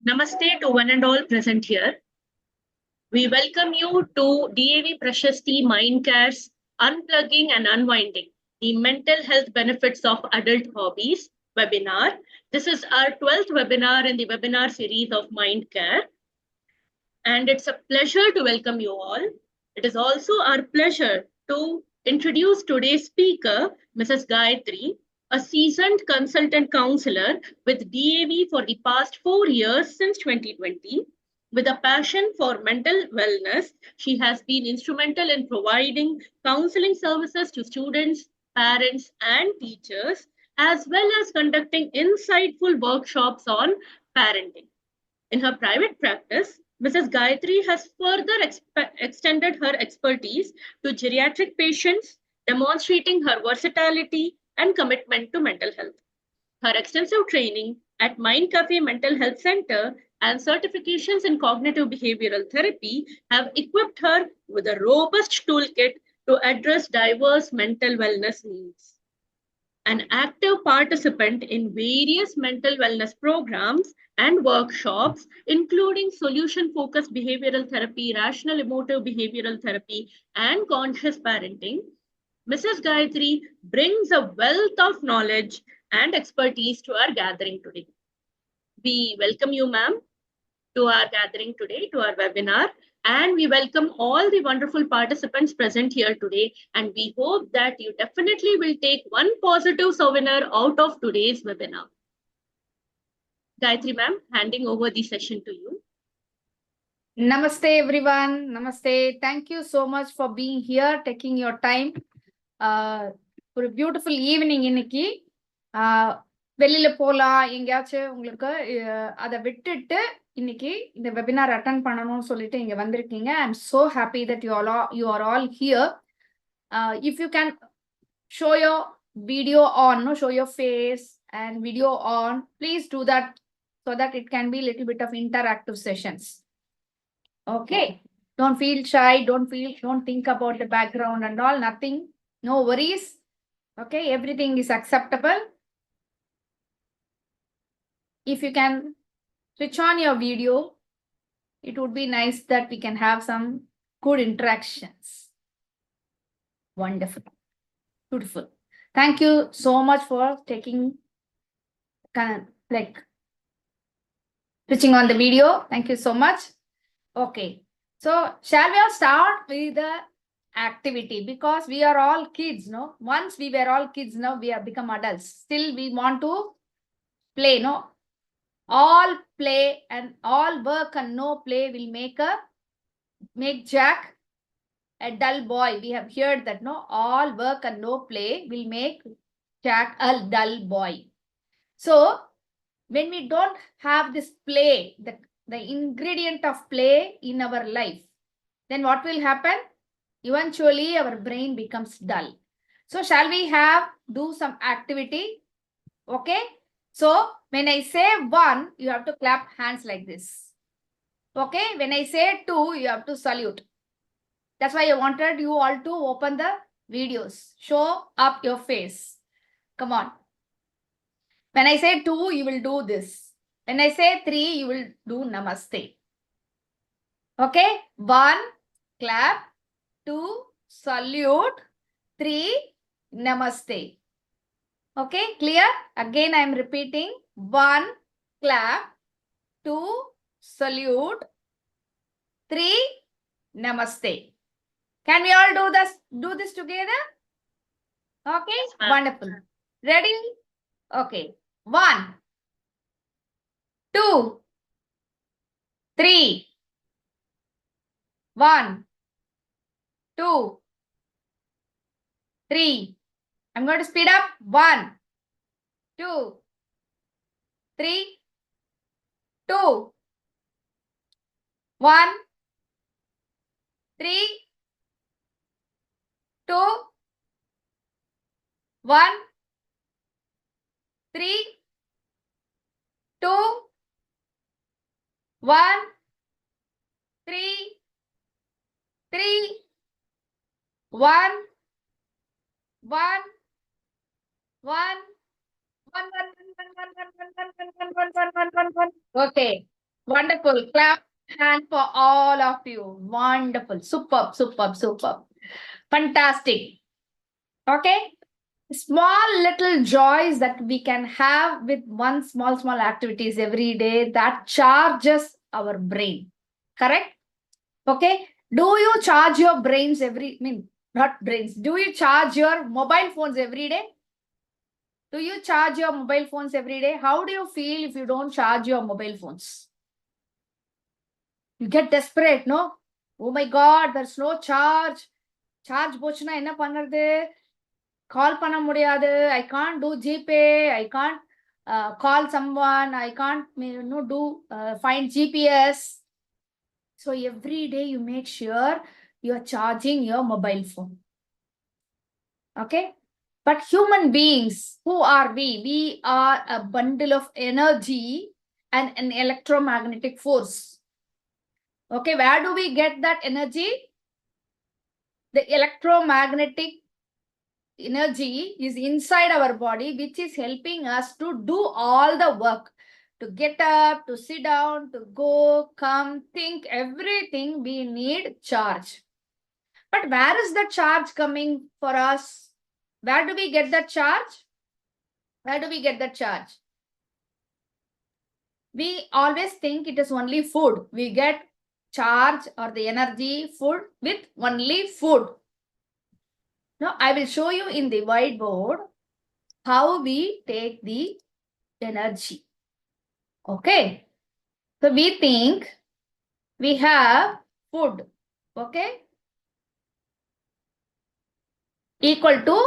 Namaste to one and all present here. We welcome you to DAV Prashasti Mindcare's Unplugging and Unwinding, the Mental Health Benefits of Adult Hobbies webinar. This is our 12th webinar in the webinar series of Mindcare. And it's a pleasure to welcome you all. It is also our pleasure to introduce today's speaker, Mrs. Gayatri, a seasoned consultant counselor with DAV for the past 4 years since 2020. With a passion for mental wellness, she has been instrumental in providing counseling services to students, parents, and teachers, as well as conducting insightful workshops on parenting. In her private practice, Mrs. Gayatri has further extended her expertise to geriatric patients, demonstrating her versatility and commitment to mental health. Her extensive training at Mind Cafe Mental Health Center and certifications in cognitive behavioral therapy have equipped her with a robust toolkit to address diverse mental wellness needs. An active participant in various mental wellness programs and workshops, including solution-focused behavioral therapy, rational emotive behavioral therapy, and conscious parenting, Mrs. Gayatri brings a wealth of knowledge and expertise to our gathering today. We welcome you, ma'am, to our gathering today, to our webinar. And we welcome all the wonderful participants present here today. And we hope that you definitely will take one positive souvenir out of today's webinar. Gayatri ma'am, handing over the session to you. Namaste everyone. Namaste. Thank you so much for being here, taking your time. For a beautiful evening இன்னைக்கு வெளியில போலாம் எங்கேயாச்சும் உங்களுக்கு அதை விட்டுட்டு இன்னைக்கு இந்த webinar attend பண்ணணும்னு சொல்லிட்டு இங்க வந்திருக்கீங்க. I'm so happy that you are all here. If you can show your video on, show your face and video on, please do that so that it can be a little bit of interactive sessions. Okay, don't feel shy, don't think about the background and all, nothing, no worries. Okay, everything is acceptable. If you can switch on your video, it would be nice that we can have some good interactions. Wonderful, beautiful. Thank you so much for taking switching on the video. Thank you so much. Okay, so shall we start with the activity? Because we are all kids, no? Once we were all kids, now we have become adults. Still we want to play, no? All play and all work and no play will make Jack a dull boy. We have heard that, no? All work and no play will make Jack a dull boy. So when we don't have this play, the ingredient of play in our life, then what will happen? Eventually our brain becomes dull. So shall we do some activity? Okay, so when I say 1, you have to clap hands like this. Okay, when I say 2, you have to salute. That's why I wanted you all to open the videos, show up your face. Come on. When I say 2, you will do this. When I say 3, you will do namaste. Okay, 1, clap, 2, salute, 3, namaste. Okay, clear? Again, I am repeating. 1, clap, 2, salute, 3, namaste. Can we all do this together? Okay, wonderful. Ready? Okay, 1, 2, 3, 1, 2, 3. I'm going to speed up. 1, 2, 3, 2, 1, 3, 2, 1, 3, 2, 1, 3, 3, 1, 1, 1, 1, 1, 1, 1, 1, 1, 1, 1, 1, 1, 1, 1. Okay. Wonderful. Clap hand for all of you. Wonderful. Superb, superb, superb. Fantastic. Okay. Small little joys that we can have with one small activities every day that charges our brain. Correct? Okay. Do you charge your brains not brains. Do you charge your mobile phones every day? Do you charge your mobile phones every day? How do you feel if you don't charge your mobile phones? You get desperate, no? Oh my God, there's no charge. Charge போச்சுனா என்ன பண்றது? Call பண்ண முடியாது. I can't do GPay. I can't call someone. I can't find GPS. So every day you make sure you're charging your mobile phone. Okay? But human beings, who are we? We are a bundle of energy and an electromagnetic force. Okay, where do we get that energy? The electromagnetic energy is inside our body, which is helping us to do all the work. To get up, to sit down, to go, come, think, everything we need charge. But where is the charge coming for us? Where do we get that charge? Where do we get that charge? We always think it is only food. We get charge or the energy food with only food. Now, I will show you in the whiteboard how we take the energy. Okay. So, we think we have food. Okay. Equal to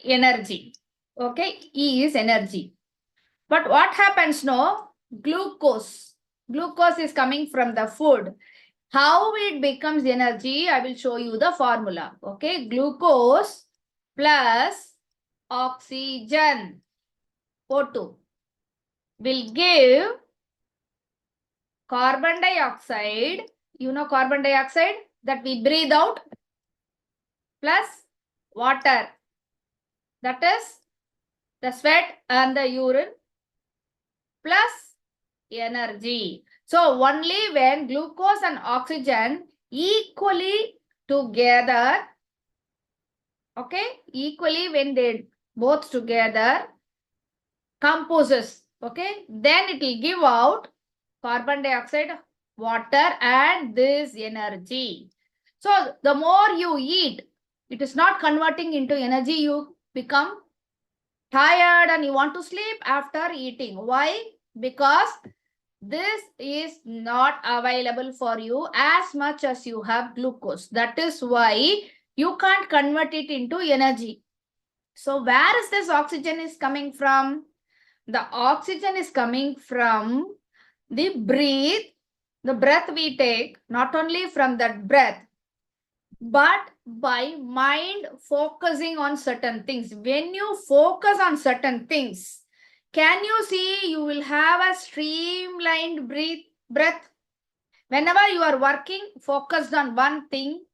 energy. Okay. E is energy. But what happens now? Glucose. Glucose is coming from the food. How it becomes energy, I will show you the formula. Okay, glucose plus oxygen, O2, will give carbon dioxide. You know carbon dioxide that we breathe out, plus water. That is the sweat and the urine, plus energy. So only when glucose and oxygen equally together, okay, equally when they both together composes, okay, then it will give out carbon dioxide, water and this energy. So the more you eat, it is not converting into energy. You become tired and you want to sleep after eating. Why? Because this is not available for you as much as you have glucose. That is why you can't convert it into energy. So where is this oxygen is coming from? The oxygen is coming from the breath we take, not only from that breath, but by mind focusing on certain things. When you focus on certain things, can you see you will have a streamlined breath? Whenever you are working, focused on one thing,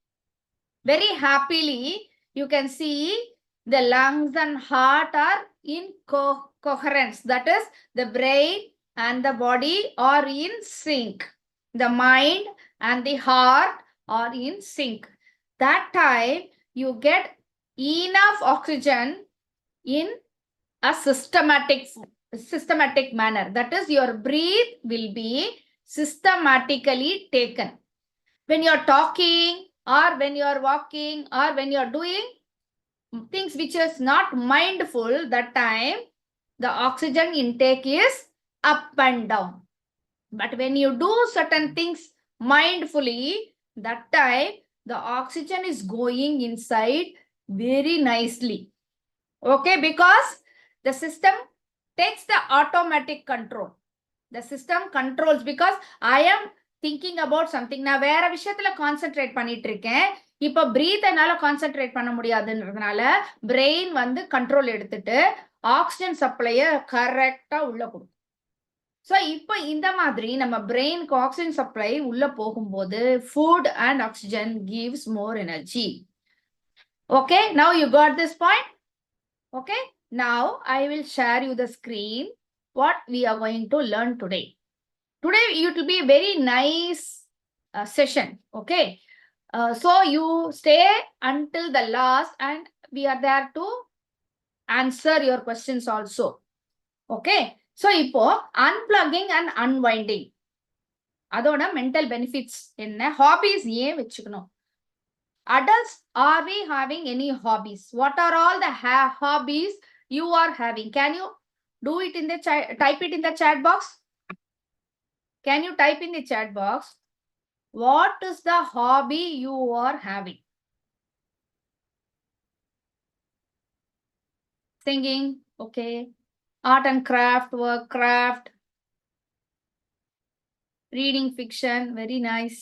very happily, you can see the lungs and heart are in coherence. That is, the brain and the body are in sync. The mind and the heart are in sync. That time, you get enough oxygen in a systematic manner. That is, your breath will be systematically taken. When you're talking or when you're walking or when you're doing things which is not mindful, that time the oxygen intake is up and down. But when you do certain things mindfully, that time the oxygen is going inside very nicely. Okay, because the system takes the automatic control. The system controls because I am thinking about something. நான் வேற விஷயத்துல concentrate பண்ணிட்டு இருக்கேன். இப்போ breath என்னால concentrate பண்ண முடியாதுன்றதுனால brain வந்து control எடுத்துட்டு ஆக்சிஜன் சப்ளைய கரெக்டா உள்ள கொடுக்கும். ஸோ இப்போ இந்த மாதிரி நம்ம பிரெயினுக்கு ஆக்சிஜன் சப்ளை உள்ள போகும்போது food and oxygen gives more energy. Okay, now you got this point. Okay, now I will share you the screen what we are going to learn today. Today it will be a very nice session. Okay. So you stay until the last and we are there to answer your questions also. Okay. So இப்போ unplugging and unwinding அதோட mental benefits என்ன, hobbies ஏன் வச்சுக்கணும், adults, are we having any hobbies, what are all the hobbies you are having? Can you do it in the type it in the chat box? Can you type in the chat box what is the hobby you are having? Singing, okay. Art and craft, work, craft, reading fiction, very nice.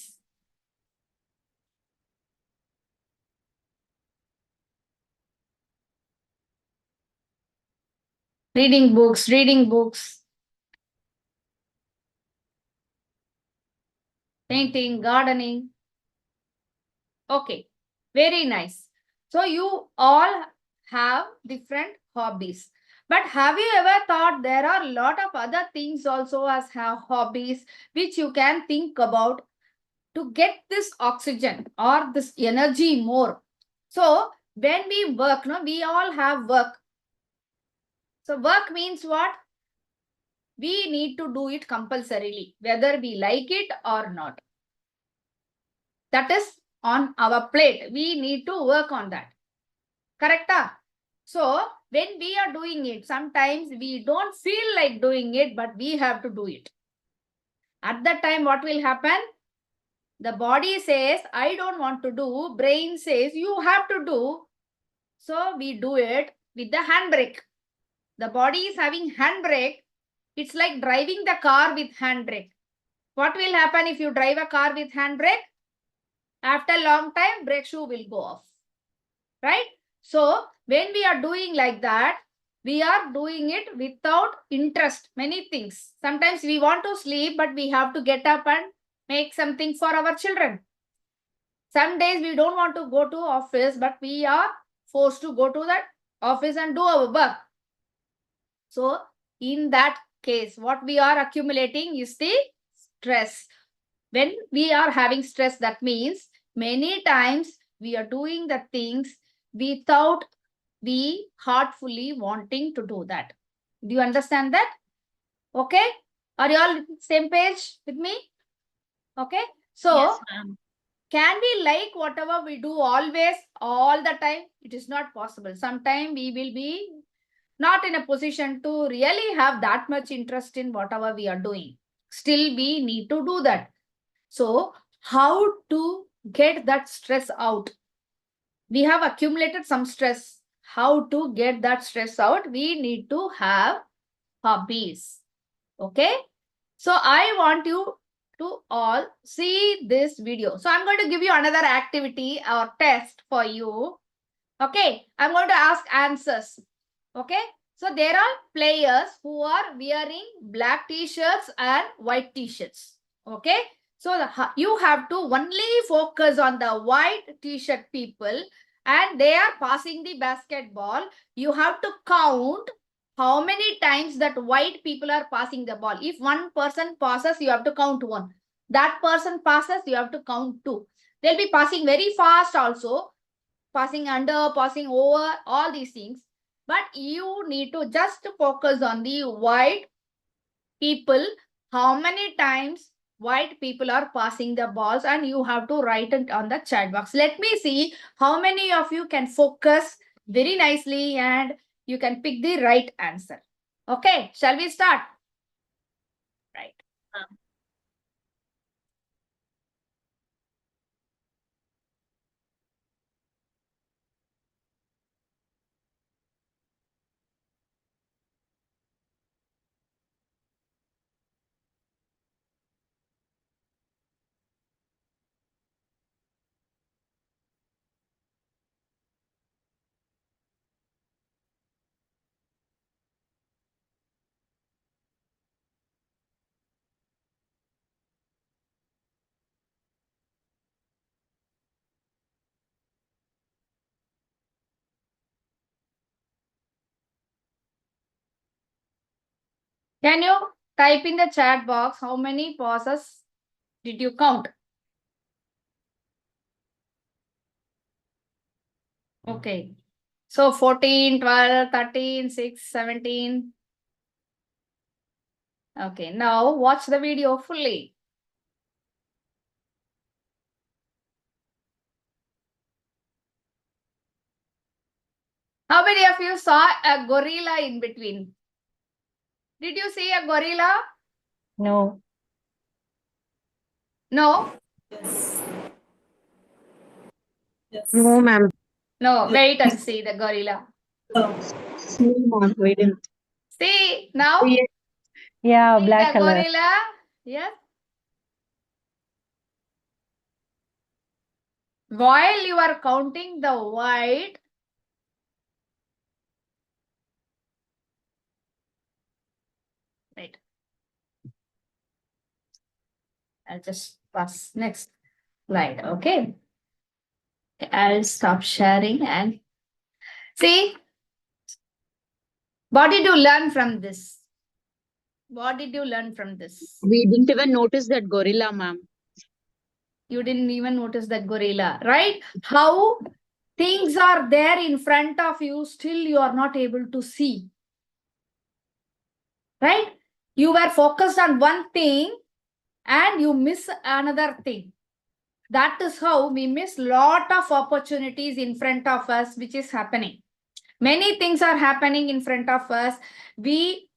Reading books, painting, gardening. Okay, very nice. So you all have different hobbies. But have you ever thought there are a lot of other things also as have hobbies which you can think about to get this oxygen or this energy more? So when we work, no, we all have work. So work means what? We need to do it compulsorily, whether we like it or not. That is on our plate. We need to work on that. Correct? So when we are doing it, sometimes we don't feel like doing it, but we have to do it. At that time, what will happen? The body says, I don't want to do. Brain says, you have to do. So we do it with the handbrake. The body is having handbrake. It's like driving the car with handbrake. What will happen if you drive a car with handbrake? After a long time, brake shoe will go off. Right? So when we are doing like that, we are doing it without interest. Many things. Sometimes we want to sleep, but we have to get up and make something for our children. Some days we don't want to go to office, but we are forced to go to that office and do our work. So in that case, what we are accumulating is the stress. When we are having stress, that means many times we are doing the things without we heartfully wanting to do that. Do you understand that? Okay. Are you all same page with me? Okay. So Yes, ma'am. can we like whatever we do always, all the time? It is not possible. Sometimes we will be not in a position to really have that much interest in whatever we are doing. Still, we need to do that. So how to get that stress out? We have accumulated some stress. How to get that stress out? We need to have hobbies. Okay. So I want you to all see this video. So I'm going to give you another activity or test for you. Okay. I'm going to ask answers. Okay. So there are players who are wearing black t-shirts and white t-shirts. Okay. So you have to only focus on the white t-shirt people and they are passing the basketball. You have to count how many times that white people are passing the ball. If one person passes, you have to count one. That person passes, you have to count two. They'll be passing very fast also, passing under, passing over, all these things. But you need to just focus on the white people, how many times white people are passing the balls, and you have to write it on the chat box. Let me see how many of you can focus very nicely and you can pick the right answer. Okay, shall we start? Right. Can you type in the chat box how many pauses did you count. Okay. So 14, 12, 13, 6, 17. Okay, now watch the video fully. How many of you saw a gorilla in between? Did you see a gorilla? No. No? No, ma'am. No, wait and see the gorilla. No, ma'am. We didn't. See, now? Yeah, See black the color. gorilla? Yes. While you are counting the white, wait. I'll just pass next slide. Okay. I'll stop sharing and see. What did you learn from this? What did you learn from this? We didn't even notice that gorilla, ma'am. You didn't even notice that gorilla, right? How things are there in front of you, still you are not able to see. Right? You were focused on one thing and you miss another thing. That is how we miss lot of opportunities in front of us, which is happening. Many things are happening in front of us. We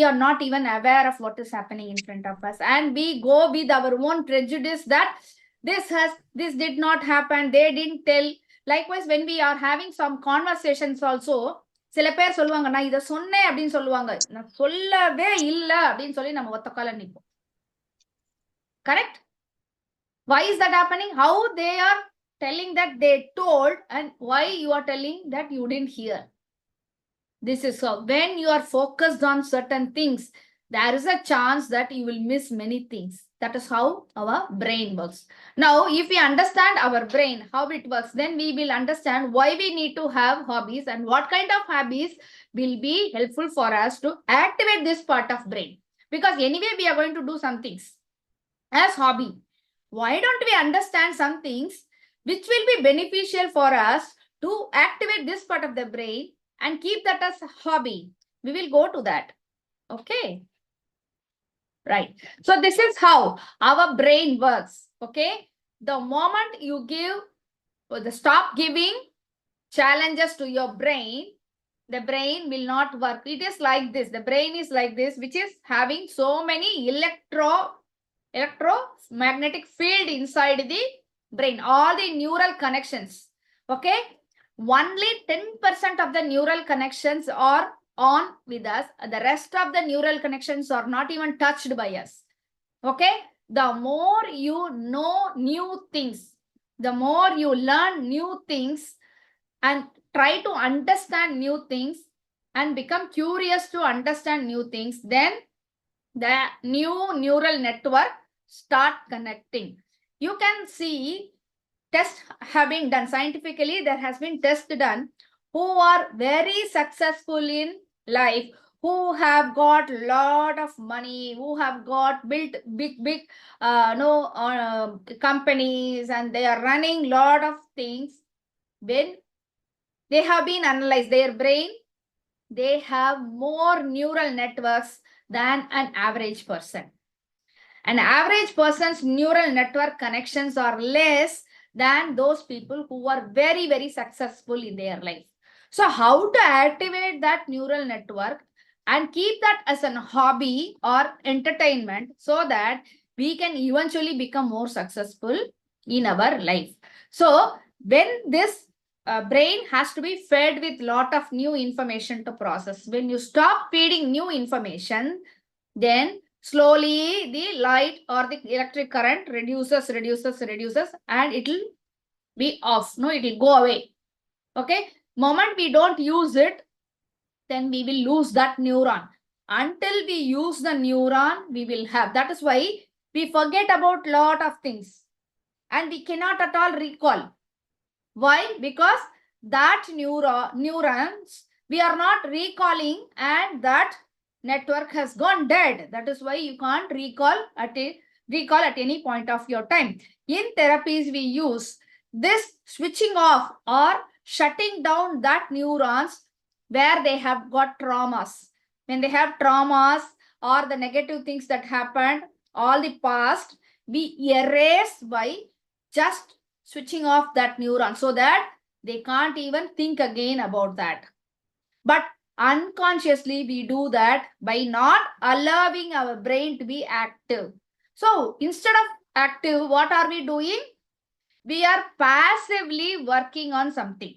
are not even aware of what is happening in front of us. And we go with our own prejudice that this did not happen. They didn't tell. Likewise, when we are having some conversations also, சில பேர் சொல்லுவாங்க நான் இதை சொன்னேன் அப்படின்னு சொல்லுவாங்க. நான் சொல்லவே இல்லை அப்படின்னு சொல்லி நம்ம ஒத்த கால நிற்போம். Correct? Why is that happening? How they are telling that they told and why you are telling that you didn't hear. This is how when you are focused on certain things, there is a chance that you will miss many things. That is how our brain works. Now, if we understand our brain, how it works, then we will understand why we need to have hobbies and what kind of hobbies will be helpful for us to activate this part of brain. Because anyway, we are going to do some things as hobby. Why don't we understand some things which will be beneficial for us to activate this part of the brain and keep that as a hobby? We will go to that. Okay. Right. So this is how our brain works. Okay. The moment you stop giving challenges to your brain, the brain will not work. It is like this. The brain is like this, which is having so many electromagnetic field inside the brain, all the neural connections. Okay. Only 10% of the neural connections are on with us. The rest of the neural connections are not even touched by us. Okay. The more you know new things, the more you learn new things and try to understand new things and become curious to understand new things, then the new neural network start connecting. You can see tests have been done scientifically. There has been tests done who are very successful in life, who have got lot of money, who have got built big companies, and they are running lot of things. When they have been analyzed, their brain, they have more neural networks than an average person. An average person's neural network connections are less than those people who are very, very successful in their life. So how to activate that neural network and keep that as a hobby or entertainment so that we can eventually become more successful in our life. So when this brain has to be fed with lot of new information to process. When you stop feeding new information, then slowly the light or the electric current reduces and it will be off. No, it will go away. Okay. Moment we don't use it, then we will lose that neuron. Until we use the neuron, we will have. That is why we forget about lot of things and we cannot at all recall. Why? Because that neurons we are not recalling, and that network has gone dead. That is why you can't recall at any point of your time. In therapies, we use this switching off or shutting down that neurons where they have got traumas. When they have traumas or the negative things that happened, all the past, we erase by just switching off that neuron so that they can't even think again about that. But unconsciously, we do that by not allowing our brain to be active. So instead of active, what are we doing? We are passively working on something.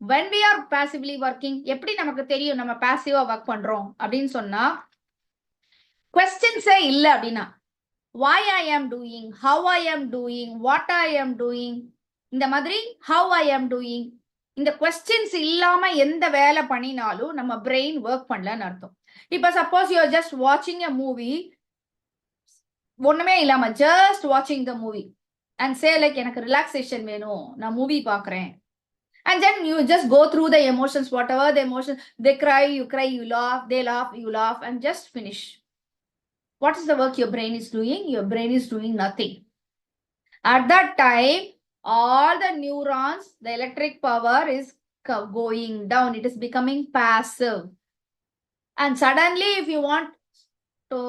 When we are passively working, எப்படி நமக்கு தெரியும் நம்ம பாசிவா work பண்றோம் அப்படின்னு சொன்னா questions இல்ல அப்படின்னா why I am doing, how I am doing, what I am doing, இந்த மாதிரி how I am doing, இந்த questions இல்லாம எந்த வேலை பண்ணினாலும் நம்ம பிரெயின் ஒர்க் பண்ணலன்னு அர்த்தம். இப்ப சப்போஸ் யூ ஆர் ஜஸ்ட் வாட்சிங் எ மூவி, ஒண்ணுமே இல்லாம ஜஸ்ட் வாட்சிங் the movie and say like எனக்கு ரிலாக்ஸேஷன் வேணும், நான் மூவி பாக்குறேன். And then you just go through the emotions, whatever the emotions, they cry, you laugh, they laugh, you laugh, and just finish. What is the work your brain is doing? Your brain is doing nothing. At that time, all the neurons, the electric power is going down. It is becoming passive. And suddenly, if you want to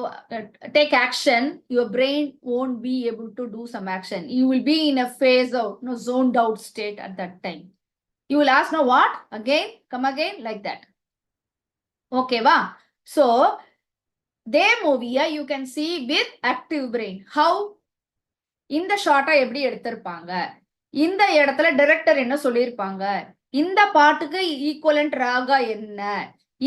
take action, your brain won't be able to do some action. You will be in a phase out, zoned out state at that time. You will ask, no, what? Again, come again, like that. Okay, va? So, their movie, you can see with active brain. How? இந்த ஷார்ட்டா எப்படி எடுத்திருப்பாங்க, இந்த இடத்துல director என்ன சொல்லியிருப்பாங்க, இந்த பாட்டுக்கு ஈக்குவலன்ட் ராகா என்ன,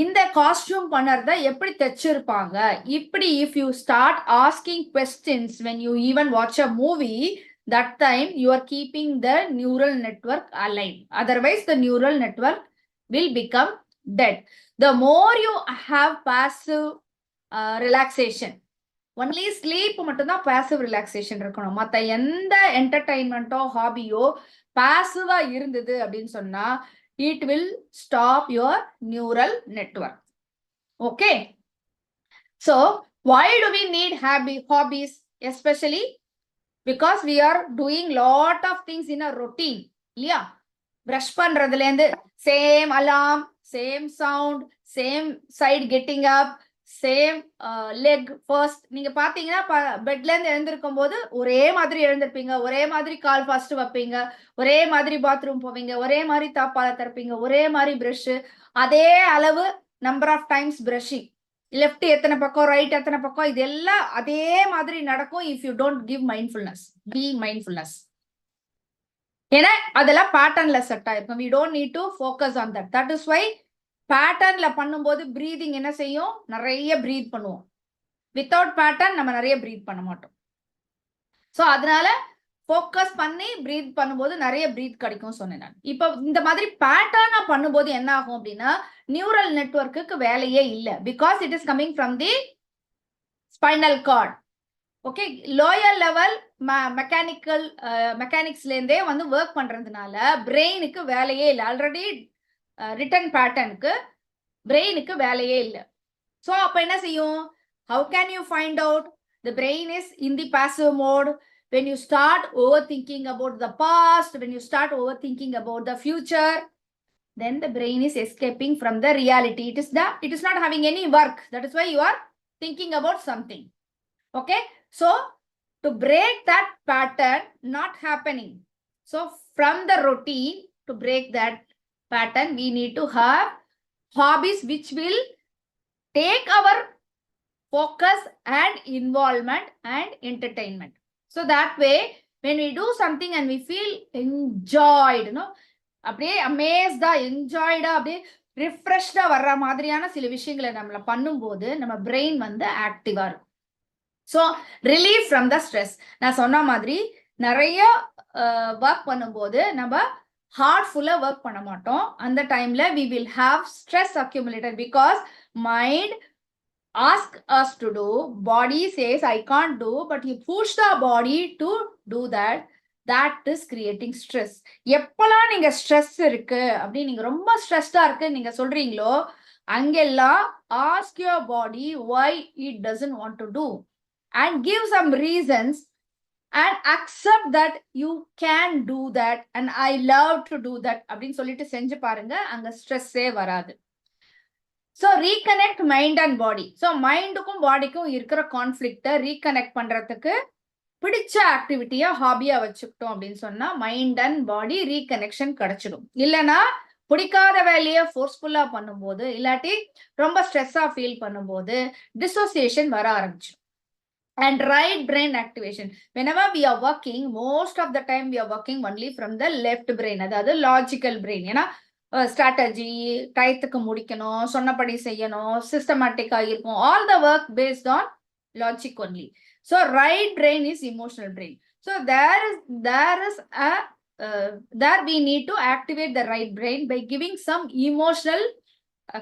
இந்த காஸ்டியூம் பண்ணறத எப்படி தைச்சிருப்பாங்க, இப்படி if you start asking questions when you even watch a movie, that time you are keeping the neural network alive. Otherwise, the neural network will become dead. The more you have passive relaxation, only sleep மட்டும்தான் passive relaxation இருக்கணும். மத்த எந்த என்டர்டைன்மெண்ட்டோ ஹாபியோ பாசிவா இருந்தது அப்படின்னு சொன்னா it will stop your neural network. Okay. So, why do we need hobbies? Especially because we are doing lot of things in a routine. இல்லையா? brush பண்றதுல இருந்து same alarm, same sound, same side getting up, same leg first. நீங்க பாத்தீங்கன்னா பெட்ல இருந்து எழுந்திருக்கும் போது ஒரே மாதிரி எழுந்திருப்பீங்க, ஒரே மாதிரி கால் ஃபர்ஸ்ட் வைப்பீங்க, ஒரே மாதிரி பாத்ரூம் போவீங்க, ஒரே மாதிரி தாப்பால திறப்பீங்க, ஒரே மாதிரி பிரஷ், அதே அளவு number of times brushing, left எத்தனை பக்கம், ரைட் எத்தனை பக்கம், இதெல்லாம் அதே மாதிரி நடக்கும். If you don't give mindfulness, be mindfulness. ஏன்னா அதெல்லாம் பேட்டர்ன்ல செட் ஆயிருக்கும். we don't need to focus on that. That is why பேட்டர்ன்ல பண்ணும்போது பிரீதிங் என்ன செய்யும், நிறைய பிரீத் பண்ணுவோம். வித்தவுட் பேட்டர்ன் நம்ம நிறைய பிரீத் பண்ண மாட்டோம். ஸோ அதனால ஃபோக்கஸ் பண்ணி பிரீத் பண்ணும்போது நிறைய பிரீத் கிடைக்கும் சொன்னேன் நான். இப்போ இந்த மாதிரி பேட்டர்னா பண்ணும்போது என்ன ஆகும் அப்படின்னா நியூரல் நெட்வொர்க்குக்கு வேலையே இல்லை. Because it is coming from the spinal cord. Okay, lower level மெக்கானிக்ஸ்ல இருந்தே வந்து ஒர்க் பண்றதுனால பிரெயினுக்கு வேலையே இல்லை. ஆல்ரெடி ரிட்டன் பேட்டர்னுக்கு பிரெயினுக்கு வேலையே இல்லை. ஸோ அப்போ என்ன செய்யும், how can you find out the brain is in the passive mode? when you start overthinking about the past, when you start overthinking about the future, then the brain is escaping from the reality. It is not having any work. That is why you are thinking about something. Okay, so to break that pattern not happening, so from the routine to break that pattern, we need to have hobbies which will take our focus and involvement and entertainment. So that way, when we do something and we feel enjoyed, அப்படியே அமேஸ்டா என்ஜாய்டா அப்படியே ரிஃப்ரெஷ்டா வர்ற மாதிரியான சில விஷயங்களை நம்மள பண்ணும்போது நம்ம brain வந்து ஆக்டிவா இருக்கும். So relieve from the stress. நான் சொன்ன மாதிரி நிறைய ஒர்க் பண்ணும்போது நம்ம ஹார்ட்ஃபுல்லா ஒர்க் பண்ண மாட்டோம். அந்த டைம்ல we will have stress accumulated because mind ask us to do, body says I can't do, but you push the body to do that. That is creating stress. எப்பலாம் நீங்க ஸ்ட்ரெஸ் இருக்கு அப்படி நீங்க ரொம்ப ஸ்ட்ரெஸ்டா இருக்கு நீங்க சொல்றீங்களோ Angella, ask your body why it doesn't want to do and give some reasons and accept that you can do that and I love to do that அப்படின்னு சொல்லிட்டு செஞ்சு பாருங்க அங்க ஸ்ட்ரெஸ்ஸே வராது. So reconnect mind and body. So மைண்டுக்கும் பாடிக்கும் இருக்கிற கான்ஃப்ளிக்டை ரீகனெக்ட் பண்றதுக்கு பிடிச்ச ஆக்டிவிட்டியா ஹாபியா வச்சுக்கிட்டோம் அப்படின்னு சொன்னா மைண்ட் அண்ட் பாடி ரீகனெக்ஷன் கிடைச்சிடும். இல்லைன்னா பிடிக்காத வேலையை ஃபோர்ஸ்ஃபுல்லா பண்ணும்போது இல்லாட்டி ரொம்ப ஸ்ட்ரெஸ்ஸா ஃபீல் பண்ணும்போது டிசோசியேஷன் வர ஆரம்பிச்சிடும். And right brain activation. Whenever we are working, most of the time we are working only from the left brain. அதாவது logical brain. ஏன்னா strategy, டயத்துக்கு முடிக்கணும், சொன்னபடி செய்யணும், சிஸ்டமேட்டிக்கா இருக்கும். All the work based on logic only. So right brain is emotional brain. So there we need to activate the right brain by giving some emotional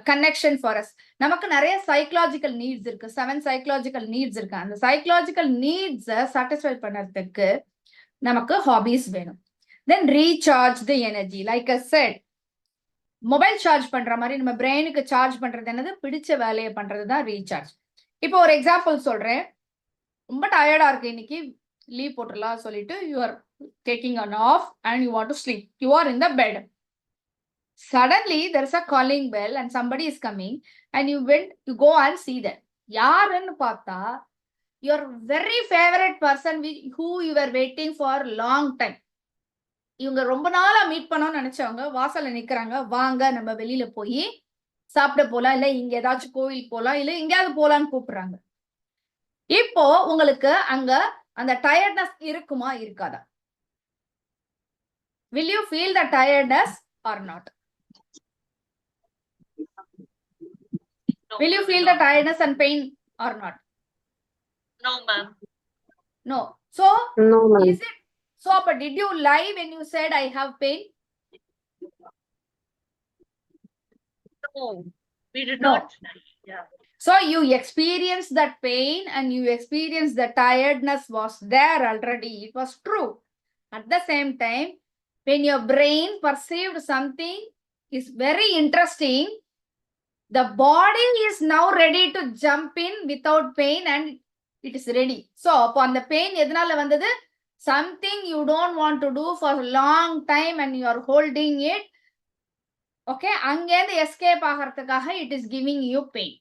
connection for us. நமக்கு நிறைய psychological needs இருக்கு. 7 psychological needs இருக்கு. அந்த psychological needs satisfy பண்றதுக்கு நமக்கு hobbies வேணும். Then recharge the energy. Like I said, mobile charge பண்ற மாதிரி நம்ம பிரெயினுக்கு சார்ஜ் பண்றது என்னது, பிடிச்ச வேலையை பண்றது தான் ரீசார்ஜ். இப்போ ஒரு எக்ஸாம்பிள் சொல்றேன். ரொம்ப டயர்டா இருக்கு இன்னைக்கு, லீவ் போட்டுடலாம் சொல்லிட்டு you are taking an off and you want to sleep. You are in the bed. Suddenly there is a calling bell and somebody is coming and you go and see that. யாருன்னு பார்த்தா your very favorite person who you were waiting for long time. இவங்க ரொம்ப நாளா meet பண்ணணும்னு நினைச்சவங்க வாசல்ல நிக்கிறாங்க. வாங்க நம்ம வெளியில போய் சாப்பிட போலாம், இல்ல இங்க ஏதாச்சும் கோயில் போலாம், இல்ல எங்கேயாவது போலான்னு கூப்பிடுறாங்க. இப்போ உங்களுக்கு அங்க அந்த டயர்ட்னஸ் இருக்குமா இருக்காதா? Will you feel the tiredness or not? Will you feel the tiredness and pain or not? No, ma'am. No. So, No, ma'am. is it so? But did you lie when you said I have pain? No, we did No. not. Yeah. So you experienced that pain and you experienced the tiredness was there already. It was true. At the same time, when your brain perceived something is very interesting, the body is now ready to jump in without pain and it is ready. So upon the pain எதனால வந்தது? Something you don't want to do for a long time and you are holding it. Okay, அங்கேருந்து escape ஆகிறதுக்காக it is giving you pain.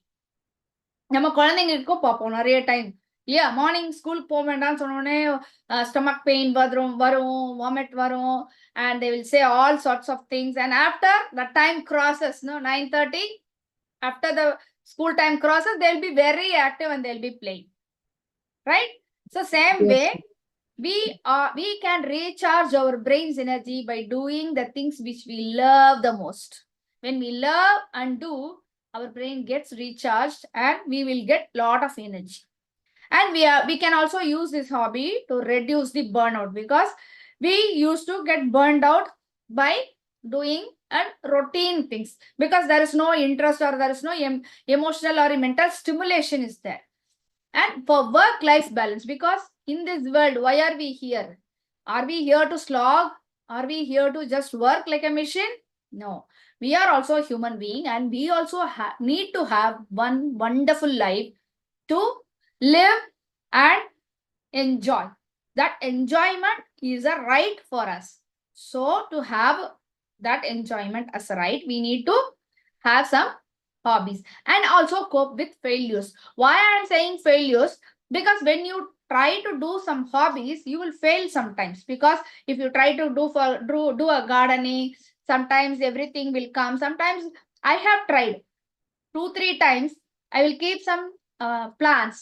நம்ம குழந்தைங்களுக்கும் பார்ப்போம் நிறைய time இல்லையா, morning ஸ்கூலுக்கு போக வேண்டாம்னு சொன்னோடனே ஸ்டமக் பெயின் வரும், வாமிட் வரும், and they will say all sorts of things, and after the time crosses, 9:30, after the school time crosses, they'll be very active and they'll be playing, right? So same Yes. way we can recharge our brain's energy by doing the things which we love the most. When we love and do, our brain gets recharged and we will get lot of energy. And we can also use this hobby to reduce the burnout, because we used to get burned out by doing and routine things, because there is no interest or there is no emotional or mental stimulation is there. And for work-life balance, because in this world, why are we here? Are we here to slog? Are we here to just work like a machine? No. We are also a human being and we also need to have one wonderful life to live and enjoy. That enjoyment is a right for us. So to have that enjoyment as a right, we need to have some hobbies and also cope with failures. Why I am saying failures? Because when you try to do some hobbies, you will fail sometimes. Because if you try to do a gardening, sometimes everything will come. Sometimes I have tried 2-3 times. I will keep some plants.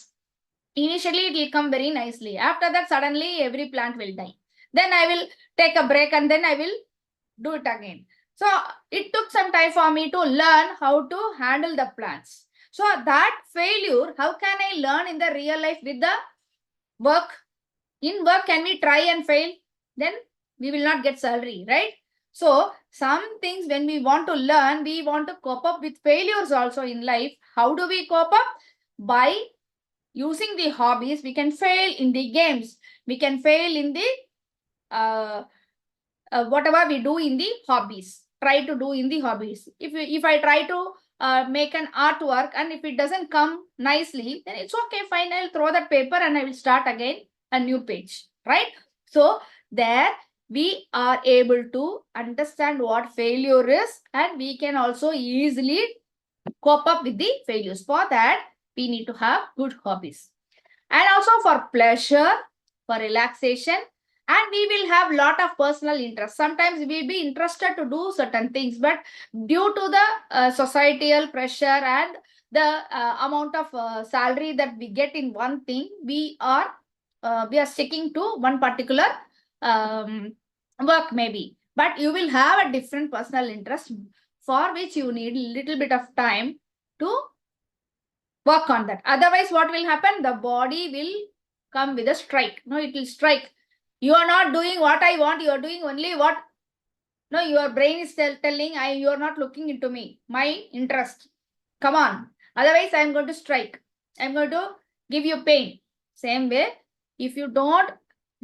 Initially it will come very nicely. After that, suddenly every plant will die. Then I will take a break and then I will do it again. So it took some time for me to learn how to handle the plants. So that failure, how can I learn in the real life with the work? In work, can we try and fail? Then we will not get salary, right? So some things when we want to learn, we want to cope up with failures also in life. How do we cope up? By using the hobbies. We can fail in the games. We can fail in the whatever we do in the hobbies. Try to do in the hobbies. If I try to make an artwork, and if it doesn't come nicely, then it's okay, fine, I'll throw that paper and I will start again a new page, right? So there we are able to understand what failure is, and we can also easily cope up with the failures. For that, we need to have good hobbies. And also for pleasure, for relaxation, and we will have lot of personal interest. Sometimes we'll be interested to do certain things, but due to the societal pressure and the amount of salary that we get in one thing, we are sticking to one particular work maybe. But you will have a different personal interest for which you need a little bit of time to work on that. Otherwise, what will happen? The body will come with a strike. No, it will strike. You are not doing what I want. You are doing only what. No, your brain is telling, you are not looking into me, my interest. Come on. Otherwise, I am going to strike. I am going to give you pain. Same way, if you don't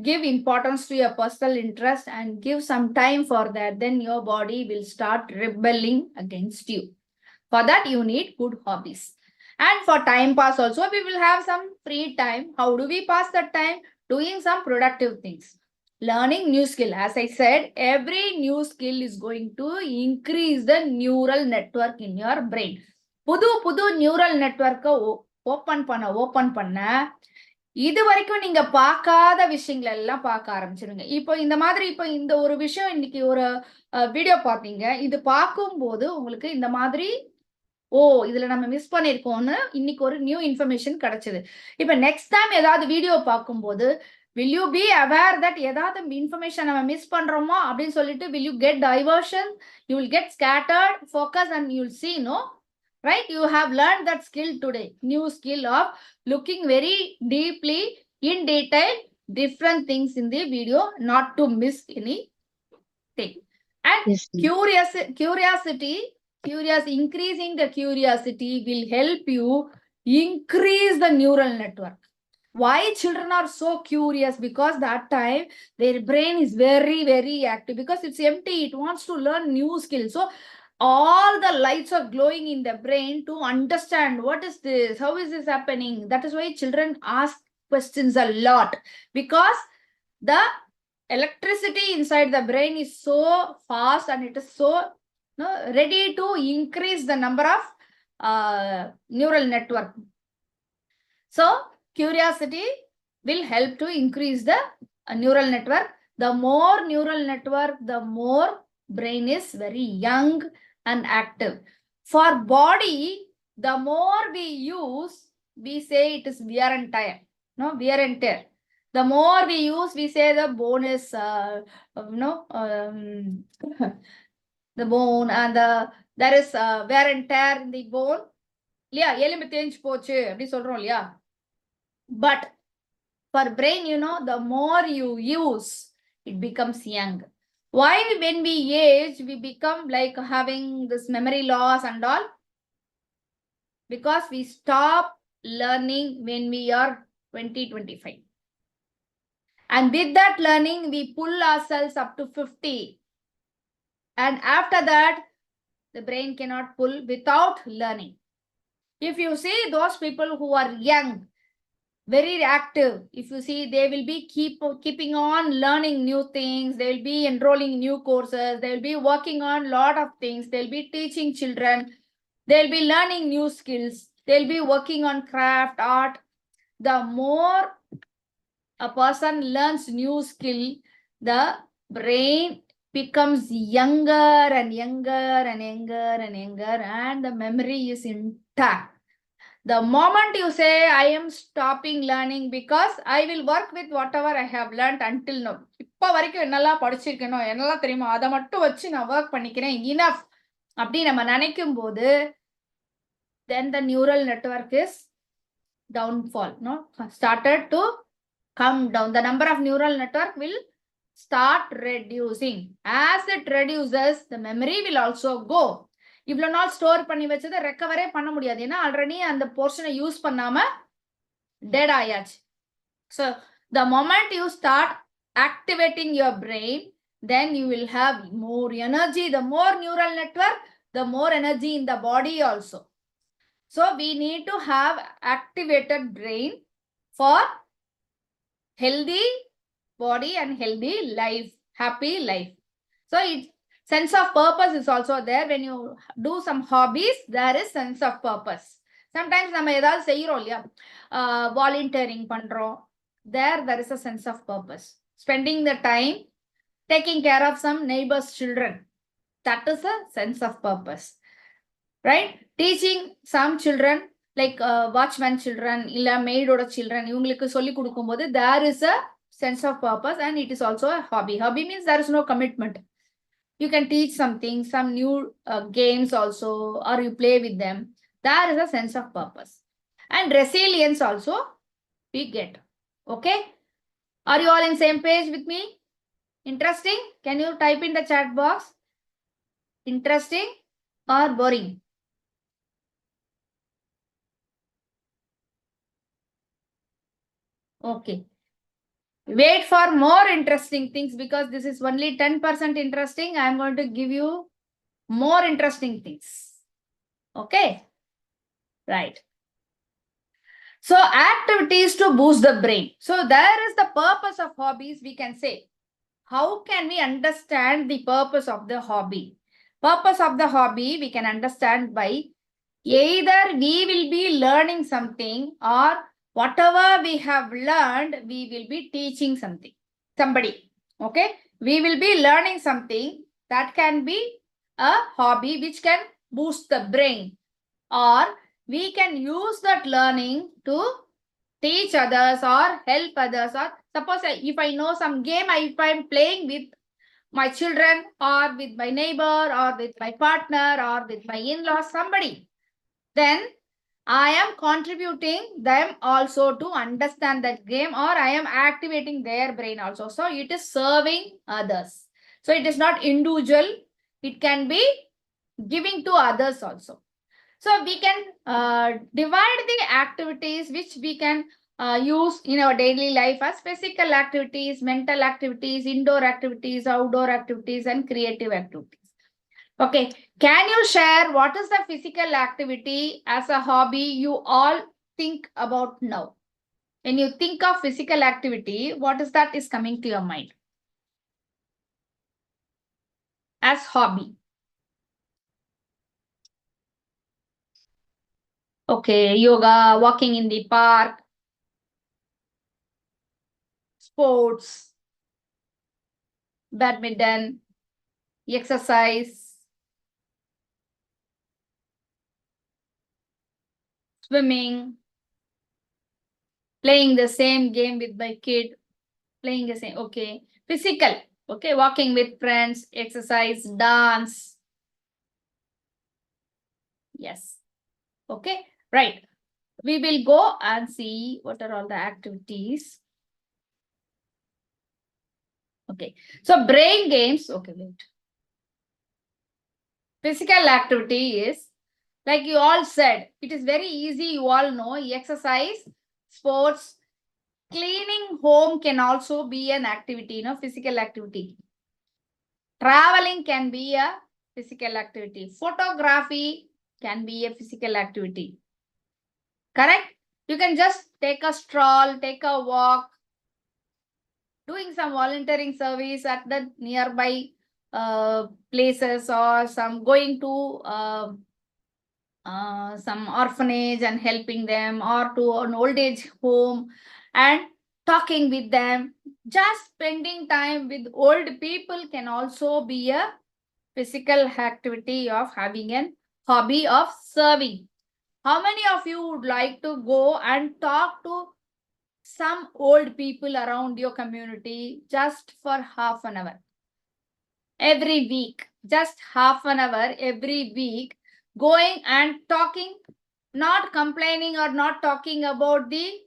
give importance to your personal interest and give some time for that, then your body will start rebelling against you. For that, you need good hobbies. And for time pass also, we will have some free time. How do we pass that time? Doing some productive things. Learning new skill. As I said, every new skill is going to increase the neural network in your brain. புது neural network open பண்ண இது வரைக்கும் நீங்க பார்க்காத விஷயங்கள் எல்லாம் பார்க்க ஆரம்பிச்சிருங்க. இப்போ இந்த மாதிரி இப்போ இந்த ஒரு விஷயம் இன்னைக்கு ஒரு வீடியோ பார்த்தீங்க. இது பார்க்கும்போது உங்களுக்கு இந்த மாதிரி இதுல நம்ம மிஸ் பண்ணிருக்கோம்னு இன்னைக்கு ஒரு நியூ இன்ஃபர்மேஷன் கிடைச்சது. இப்ப நெக்ஸ்ட் டைம் ஏதாவது வீடியோ பார்க்கும்போது will you be aware that ஏதாவது இன்ஃபர்மேஷன் நம்ம மிஸ் பண்றோமோ அப்படின்னு சொல்லிட்டு will you get diversion, you will get scattered focus and you will see, no, right? You have learned that skill today, new skill of looking very deeply in detail different things in the video, not to miss anything. And Yes, curiosity, increasing the curiosity will help you increase the neural network. Why children are so curious? Because that time their brain is very, very active because it's empty. It wants to learn new skills. So all the lights are glowing in the brain to understand what is this, how is this happening. That is why children ask questions a lot, because the electricity inside the brain is so fast and it is so ready to increase the number of neural network. So curiosity will help to increase the neural network. The more neural network, the more brain is very young and active. For body, the more we use, we say it is wear and tear. No, wear and tear. The more we use, we say the bone is, the bone and there is wear and tear in the bone. Yeah, எலும்பு தேஞ்சு போச்சு அப்படி சொல்றோம் இல்லையா? But for brain, the more you use, it becomes young. Why when we age, we become like having this memory loss and all? Because we stop learning when we are 20, 25. And with that learning, we pull ourselves up to 50. And after that, the brain cannot pull without learning. If you see those people who are young, very active, if you see, they will be keeping on learning new things. They will be enrolling new courses. They will be working on lot of things. They'll be teaching children. They'll be learning new skills. They'll be working on craft, art. The more a person learns new skill, the brain becomes younger and younger and younger and younger, and the memory is intact. The moment you say, I am stopping learning because I will work with whatever I have learned until now. இப்போ வரைக்கும் என்னெல்லாம் படிச்சிருக்கணும், என்னெல்லாம் தெரியுமா, அதை மட்டும் வச்சு நான் ஒர்க் பண்ணிக்கிறேன், enough அப்படி நம்ம நினைக்கும் போது, then the neural network is downfall, started to come down. The number of neural network will start reducing. As it reduces, the memory will also go. இவ்வளவு நாள் ஸ்டோர் பண்ணி வச்சதை ரெக்கவரே பண்ண முடியாது, ஏன்னா ஆல்ரெடி அந்த போர்ஷனை யூஸ் பண்ணாம டெட் ஆயாச்சு. So the moment you start activating your brain, then you will have more energy. The more neural network, the more energy in the body also. So we need to have activated brain for healthy body and healthy life, happy life. So it sense of purpose is also there. When you do some hobbies, there is sense of purpose. Sometimes நம்ம ஏதாவது செய்யறோம் இல்லையா, volunteering பண்றோம், there is a sense of purpose. Spending the time taking care of some neighbors' children, that is a sense of purpose, right? Teaching some children like watchman children இல்ல maid-ஓட children, இவங்களுக்கு சொல்லி கொடுக்கும்போது there is a sense of purpose, and it is also a hobby. Hobby means there is no commitment. You can teach something, some new games also, or you play with them. There is a sense of purpose. And resilience also we get. Okay? Are you all in same page with me? Interesting? Can you type in the chat box? Interesting or boring? Okay. Wait for more interesting things, because this is only 10% interesting. I am going to give you more interesting things. Okay? Right. So activities to boost the brain. So there is the purpose of hobbies, we can say. How can we understand the purpose of the hobby? Purpose of the hobby we can understand by either we will be learning something, or whatever we have learned, we will be teaching something, somebody. Okay? We will be learning something that can be a hobby which can boost the brain, or we can use that learning to teach others or help others. Or suppose if I know some game, if I'm playing with my children or with my neighbor or with my partner or with my in-laws, somebody, then I am contributing them also to understand that game, or I am activating their brain also. So it is serving others. So it is not individual. It can be giving to others also. So we can divide the activities which we can use in our daily life as physical activities, mental activities, indoor activities, outdoor activities, and creative activities. Okay, can you share what is the physical activity as a hobby you all think about now? When you think of physical activity, what is that is coming to your mind as hobby? Okay, yoga, walking in the park, sports, badminton, exercise, swimming, playing the same game with my kid, playing the same, okay. Physical, okay, walking with friends, exercise, dance. Yes, okay, right. We will go and see what are all the activities. Okay, so brain games, okay, wait. Physical activity is, like you all said, it is very easy, you all know, exercise, sports, cleaning home can also be an activity, physical activity. Traveling can be a physical activity. Photography can be a physical activity. Correct? You can just take a stroll, take a walk, doing some volunteering service at the nearby places, or some going to some orphanage and helping them, or to an old age home and talking with them. Just spending time with old people can also be a physical activity of having a hobby of serving. How many of you would like to go and talk to some old people around your community just for half an hour? Every week, just half an hour every week, going and talking, not complaining or not talking about the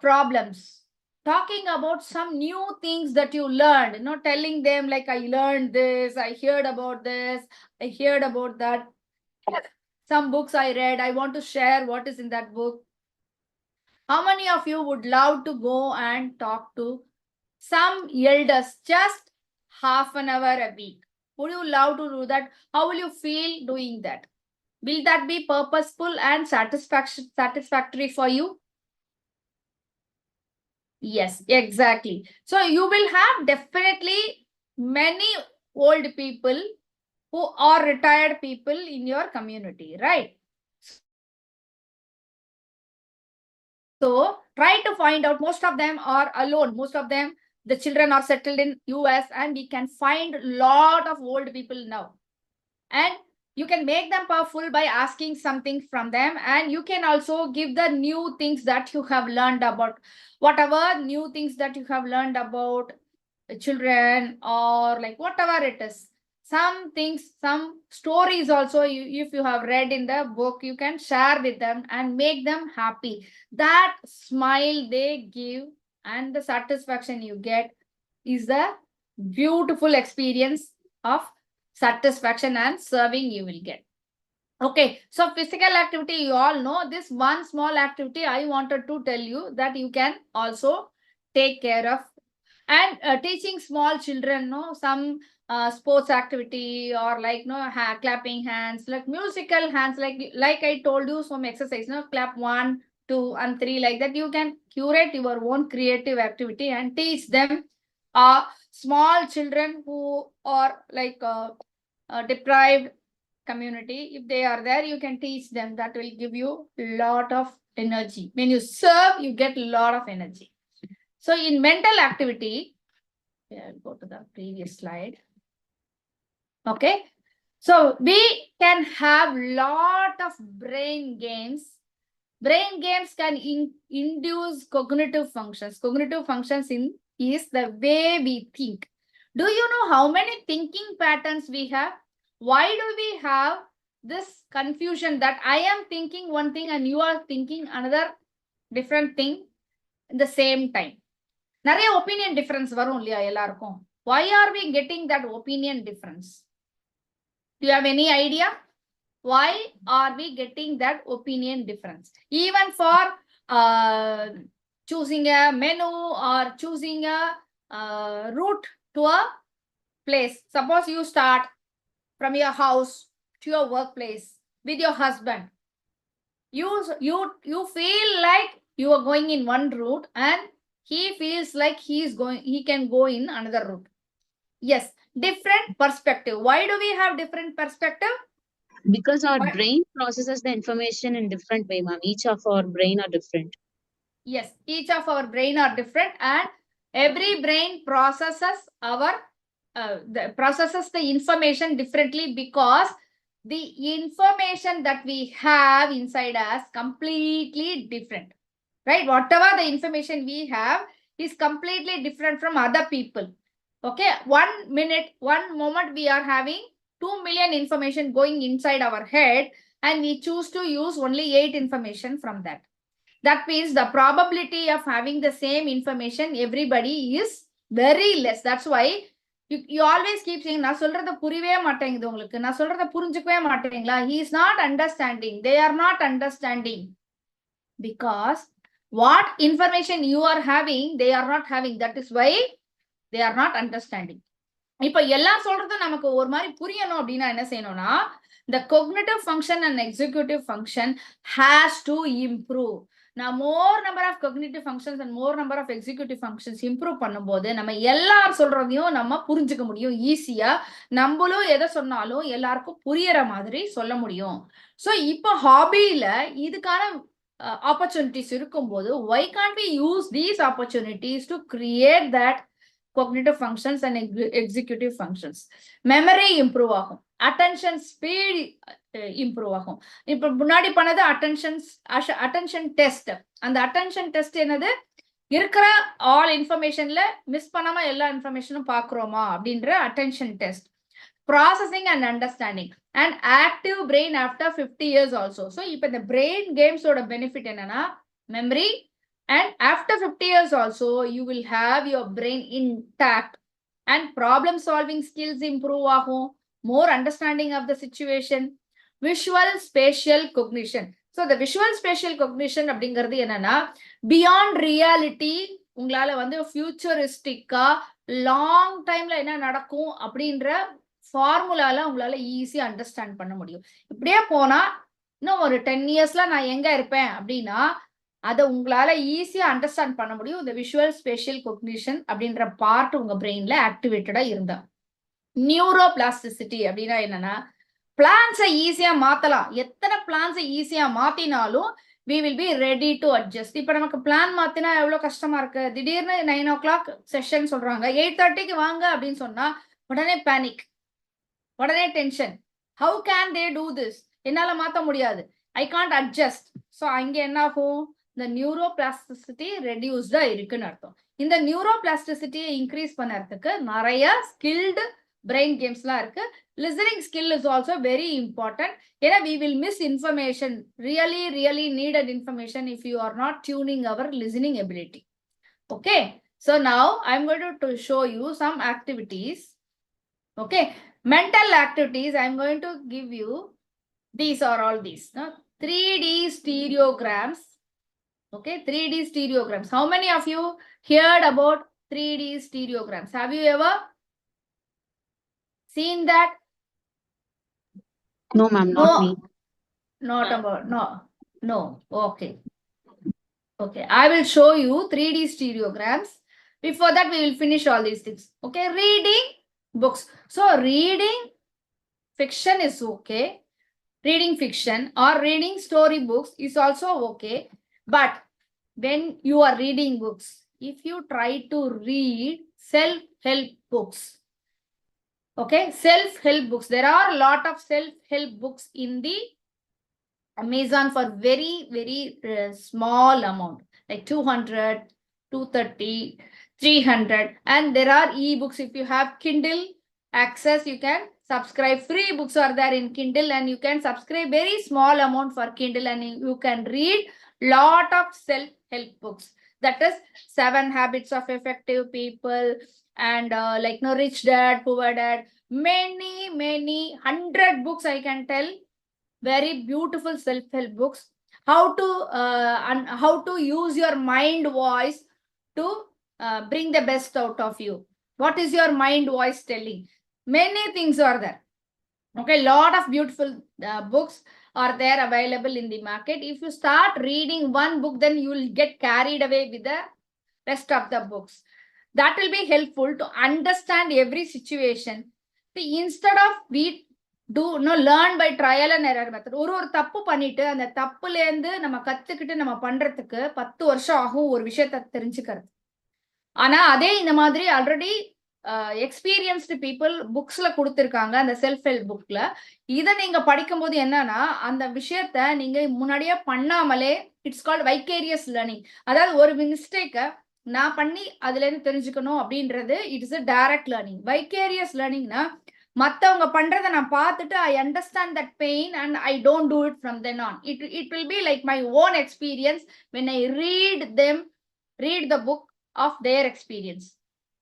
problems, talking about some new things that you learned, telling them like, I learned this, I heard about this, I heard about that. Some books I read, I want to share what is in that book. How many of you would love to go and talk to some elders just half an hour a week? Would you love to do that? How will you feel doing that? Will that be purposeful and satisfactory for you? Yes, exactly. So you will have definitely many old people who are retired people in your community, right? So try to find out. Most of them are alone. Most of them, the children are settled in US, and we can find a lot of old people now. And you can make them powerful by asking something from them, and you can also give the new things that you have learned about, whatever new things that you have learned about children, or like whatever it is. Some things, some stories also, if you have read in the book, you can share with them and make them happy. That smile they give and the satisfaction you get is the beautiful experience of satisfaction and serving you will get. Okay, so physical activity, you all know this one small activity I wanted to tell you that you can also take care of. And teaching small children, no, some sports activity, or like no clapping hands, like musical hands, like I told you, some exercise, no, clap 1, 2, and 3, like that. You can curate your own creative activity and teach them. Small children who are like deprived community, if they are there, you can teach them. That will give you a lot of energy. When you serve, you get a lot of energy. So in mental activity, I'll go to the previous slide. Okay. So we can have lot of brain games. Brain games can induce cognitive functions. Cognitive functions is the way we think. Do you know how many thinking patterns we have? Why do we have this confusion that I am thinking one thing and you are thinking another different thing at the same time? நிறைய opinion difference வரும் இல்லையா எல்லாருக்கும். Why are we getting that opinion difference? Do you have any idea? Why are we getting that opinion difference? Even for choosing a menu or choosing a route to a place. Suppose you start from your house to your workplace with your husband. You feel like you are going in one route, and he feels like he can go in another route. Yes, different perspective. Why do we have different perspective? Because our brain processes the information in different way, ma'am. Each of our brain are different. Yes, each of our brain are different, and every brain processes the information differently, because the information that we have inside us completely different, right? Whatever the information we have is completely different from other people. Okay, 1 moment we are having 2 million information going inside our head, and we choose to use only 8 information from that. That means the probability of having the same information everybody is very less. That's why you always keep saying, நான் சொல்றத புரியவே மாட்டேங்குது உங்களுக்கு, நான் சொல்றத புரிஞ்சுக்கவே மாட்டேங்களா? He is not understanding. They are not understanding. Because what information you are having, they are not having. That is why they are not understanding. இப்ப எல்லாம் சொல்றது நமக்கு ஒரு மாதிரி புரியணும் அப்படின்னா என்ன செய்யணும்னா, the cognitive function and executive function has to improve. Now more number of cognitive functions and more number of executive functions improve பண்ணும்போது நம்ம எல்லாரும் சொல்றதையும் நம்ம புரிஞ்சுக்க முடியும் ஈஸியா. நம்மளும் எதை சொன்னாலும் எல்லாருக்கும் புரியற மாதிரி சொல்ல முடியும். சோ இப்போ ஹாபில இதுக்கான opportunities இருக்கும்போது, why can't we use these opportunities to create that cognitive functions and executive functions? Memory improve ஆகும், attention speed improve ஆகும். இப்போ முன்னாடி பண்ணது attention test. அந்த attention test என்னது, இருக்கிற ஆல் இன்ஃபர்மேஷன்ல மிஸ் பண்ணாம எல்லா இன்ஃபர்மேஷனும் பாக்குறோமா அப்படின்ற attention test. Processing and understanding, and active brain after 50 years also. So இப்போ இந்த brain games ஓட benefit என்னன்னா, memory, and after 50 years also you will have your brain intact, and problem solving skills improve ஆகும், more understanding of the situation, visual spatial cognition. So the visual spatial cognition அப்படிங்கிறது என்னன்னா, beyond reality, உங்களால வந்து futuristic long டைம்ல என்ன நடக்கும் அப்படின்ற ஃபார்முலால உங்களால ஈஸியா அண்டர்ஸ்டாண்ட் பண்ண முடியும். இப்படியே போனா இன்னும் ஒரு 10 இயர்ஸ்ல நான் எங்க இருப்பேன் அப்படின்னா அதை உங்களால ஈஸியா அண்டர்ஸ்டாண்ட் பண்ண முடியும். இந்த விஷுவல் ஸ்பேஷியல் கொக்னிஷன் அப்படின்ற பார்ட் உங்க பிரெயின்ல ஆக்டிவேட்டடா இருந்தா. நியூரோ பிளாஸ்டிசிட்டி அப்படின்னா என்னன்னா, பிளான்ஸை ஈஸியா மாத்தலாம். எத்தனை பிளான்ஸை ஈஸியா மாத்தினாலும் we will be ready to adjust. இப்ப நமக்கு பிளான் மாத்தினா எவ்வளவு கஷ்டமா இருக்கு. திடீர்னு 9 o'clock செஷன் சொல்றாங்க, 8:30க்கு வாங்க அப்படின்னு சொன்னா உடனே பேனிக், உடனே tension. How can they do this? என்னால மாத்த முடியாது, ஐ கான்ட் அட்ஜஸ்ட். ஸோ அங்க என்ன ஆகும், இந்த நியூரோ பிளாஸ்டிசிட்டி ரெடியூஸ்டா இருக்குன்னு அர்த்தம். இந்த நியூரோ பிளாஸ்டிசிட்டியை இன்க்ரீஸ் பண்ணறதுக்கு நிறைய ஸ்கில்டு பிரெயின் கேம்ஸ்லாம் இருக்கு. Listening skill is also very important. ஏன்னா we will miss information, really needed information if you are not tuning our listening ability. Okay, so now I'm going to show you some activities. Okay, mental activities. I'm going to give you, these are all these, no? 3D stereograms. Okay, 3D stereograms. How many of you heard about 3D stereograms? Have you ever seen that? No, ma'am, not me. Not about, no. Okay. Okay, I will show you 3D stereograms. Before that, we will finish all these things. Okay, reading books. So reading fiction is okay. Reading fiction or reading story books is also okay. But when you are reading books, if you try to read self-help books, okay, self-help books, there are a lot of self-help books in the Amazon for very small amount, like 200, 230, 300. And there are ebooks. If you have Kindle access, you can subscribe. Free books are there in Kindle, and you can subscribe very small amount for Kindle, and you can read lot of self-help books. That is 7 Habits of Effective People, and like no Rich Dad, Poor Dad. Many 100 books I can tell. Very beautiful self-help books. How to use your mind voice to bring the best out of you. What is your mind voice telling? Many things are there. Okay, lot of beautiful books are there available in the market. If you start reading one book, then you will get carried away with the rest of the books. That will be helpful to understand every situation. See, instead of we do no learn by trial and error method. ஒரு தப்பு பண்ணிட்டு அந்த தப்புல இருந்து நம்ம கத்துக்கிட்டு நம்ம பண்றதுக்கு 10 வருஷம் ஆகும் ஒரு விஷயத்தை தெரிஞ்சுக்கிறது. ஆனா அதே இந்த மாதிரி ஆல்ரெடி எக்ஸ்பீரியன்ஸ்டு பீப்புள் புக்ஸ்ல கொடுத்துருக்காங்க, அந்த செல்ஃப் ஹெல்ப் புக்ல. இதை நீங்க படிக்கும் போது என்னன்னா, அந்த விஷயத்த நீங்க முன்னாடியே பண்ணாமலே, இட்ஸ் கால்ட் வைக்கேரியஸ் லேர்னிங். அதாவது ஒரு மிஸ்டேக்கை நான் பண்ணி அதுல இருந்து தெரிஞ்சுக்கணும் அப்படின்றது it's a direct learning. Vicarious லேர்னிங்னா மத்தவங்க பண்றதை நான் பார்த்துட்டு I understand that pain and I don't do it from then on. It will be like my own experience when I read the book of their experience.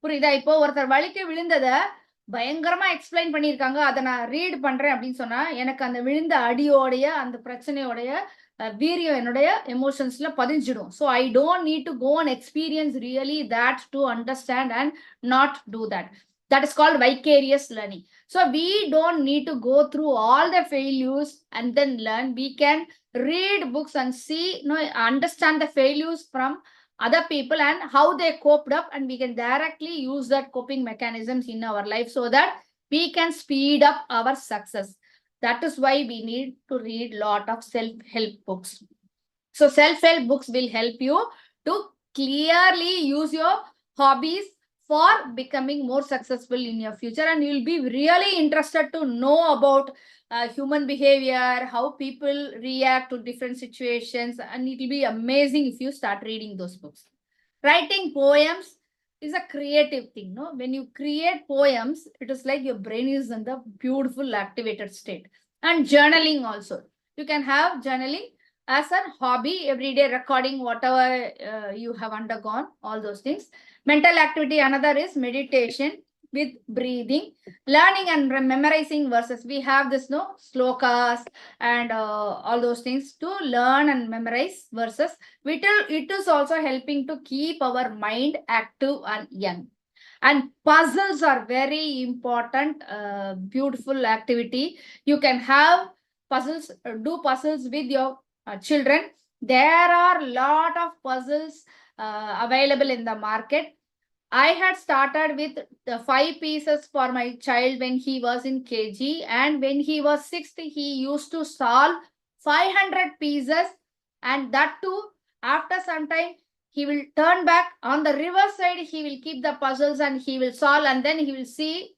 புரியுதா? இப்போ ஒருத்தர் வலிக்கு விழுந்ததை பயங்கரமா எக்ஸ்பிளைன் பண்ணியிருக்காங்க, அதை நான் ரீட் பண்றேன் அப்படின்னு சொன்னா எனக்கு அந்த விழுந்த அடியோடைய அந்த பிரச்சனையோடைய வீரியம் என்னுடைய எமோஷன்ஸ்ல பதிஞ்சிடும். So I don't need to go and experience really that to understand and not do that. That is called vicarious learning. So we don't need to go through all the failures and then learn. We can read books and see, understand the failures from other people and how they coped up, and we can directly use that coping mechanisms in our life so that we can speed up our success. That is why we need to read lot of self-help books. So self-help books will help you to clearly use your hobbies for becoming more successful in your future, and you will be really interested to know about human behavior, how people react to different situations, and it will be amazing if you start reading those books. Writing poems is a creative thing, no? When you create poems, it is like your brain is in the beautiful activated state. And journaling also, you can have journaling as a hobby, every day recording whatever you have undergone, all those things. Mental activity, another is meditation with breathing, learning and memorizing verses. We have this, no, slokas and all those things to learn and memorize verses. It is also helping to keep our mind active and young. And puzzles are very important, beautiful activity. You can have puzzles, do puzzles with your children. There are a lot of puzzles available in the market. I had started with the 5 pieces for my child when he was in KG, and when he was 6th, he used to solve 500 pieces, and that too, after some time, he will turn back on the reverse side, he will keep the puzzles and he will solve, and then he will see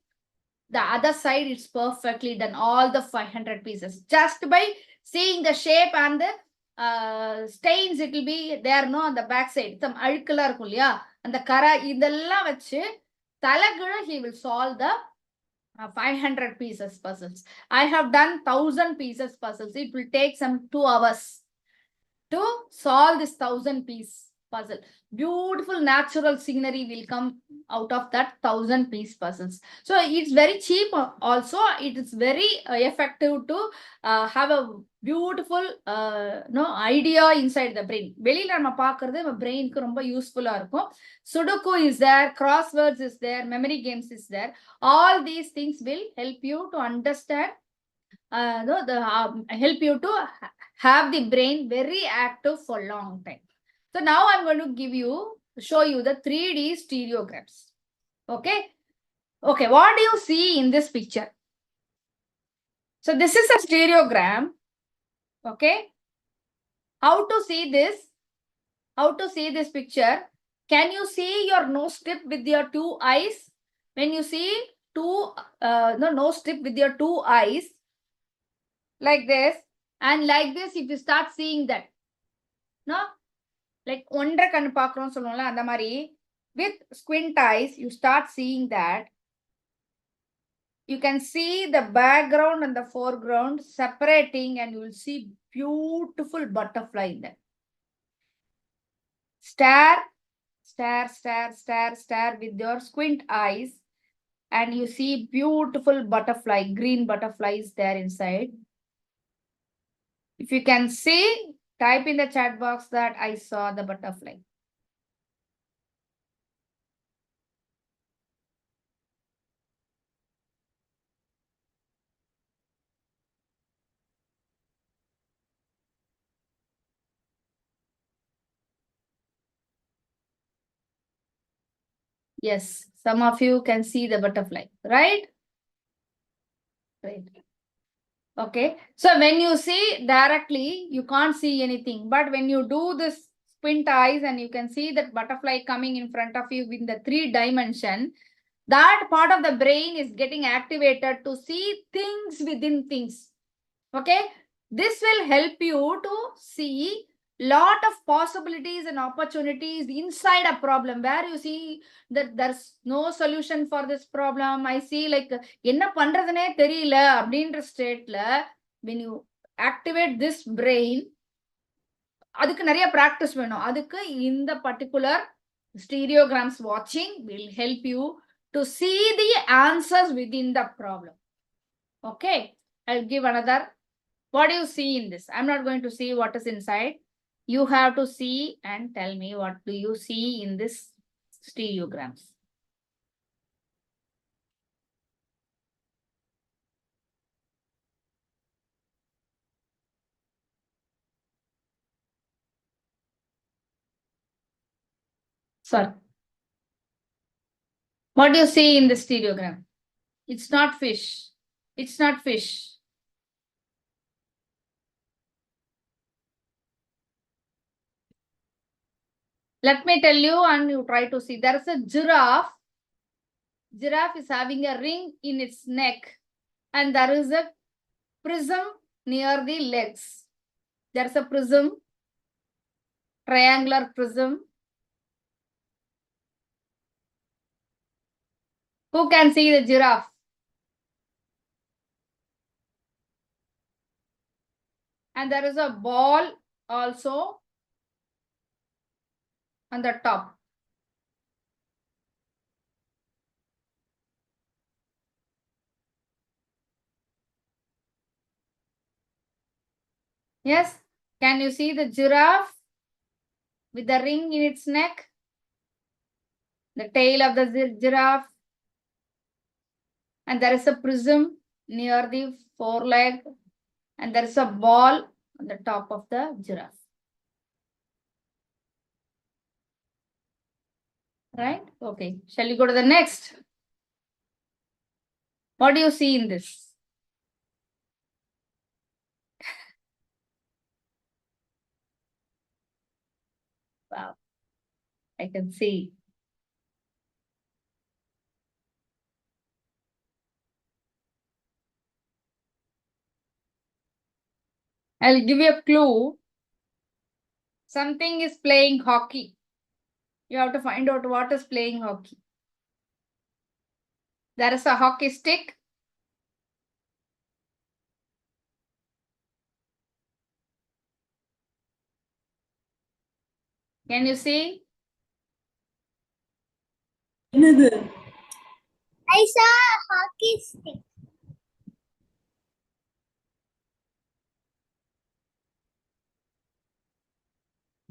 the other side, it's perfectly done, all the 500 pieces. Just by seeing the shape and the stains, it will be there, no, on the back side. Some அழுக்கெல்லாம் இருக்கும் இல்லையா, அந்த கரை இதெல்லாம் வச்சு தலைகீழ he will solve the 500 pieces puzzles. I have done 1000 pieces puzzles. It will take some 2 hours to solve this 1000-piece puzzle. Beautiful natural scenery will come out of that 1000-piece puzzles. So it's very cheap. Also, it is very effective to have a beautiful no idea inside the brain. வெளியில நம்ம பார்க்கிறது நம்ம பிரெயினுக்கு ரொம்ப யூஸ்ஃபுல்லா இருக்கும். Sudoku is there, crosswords is there, memory games is there. All these things will help you to understand, help you to have the brain very active for long time. So now I'm going to show you the 3D stereograms. Okay. Okay. What do you see in this picture? So this is a stereogram. Okay. How to see this? How to see this picture? Can you see your nose tip with your 2 eyes? When you see nose tip with your 2 eyes, like this, and like this, if you start seeing that, no, like ஒன்றரை கண்ணு பார்க்கிறோம் சொல்லுவோம்ல அந்த மாதிரி, with squint eyes you start seeing that, you can see the background and the foreground separating, and you will see beautiful butterfly in that. Stare, stare, stare, stare, stare with your squint eyes, and you see beautiful butterfly, green butterflies there inside. If you can see, type in the chat box that I saw the butterfly. Yes, some of you can see the butterfly, right? Right. Okay. So when you see directly, you can't see anything. But when you do this squint eyes and you can see that butterfly coming in front of you in the 3D, that part of the brain is getting activated to see things within things. Okay. This will help you to see lot of possibilities and opportunities inside a problem where you see that there's no solution for this problem. I see like என்ன பண்றதுனே தெரியல அப்படின்ற ஸ்டேட்ல when you activate this brain, அதுக்கு நிறைய practice வேணும். அதுக்கு இந்த particular stereograms watching will help you to see the answers within the problem. Okay, I'll give another. What do you see in this? I'm not going to see what is inside. You have to see and tell me what do you see in this stereograms. Sir, what do you see in the stereogram? It's not fish. It's not fish. Let me tell you and you try to see. There is a giraffe. Giraffe is having a ring in its neck and there is a prism near the legs. There's a prism, triangular prism. Who can see the giraffe? And there is a ball also on the top. Yes, can you see the giraffe with the ring in its neck? the tail of the giraffe, and there is a prism near the foreleg, and there is a ball on the top of the giraffe. Right? Okay. Shall we go to the next? What do you see in this? Wow. I can see. I'll give you a clue. Something is playing hockey. You have to find out what is playing hockey. There is a hockey stick. Can you see? I saw a hockey stick.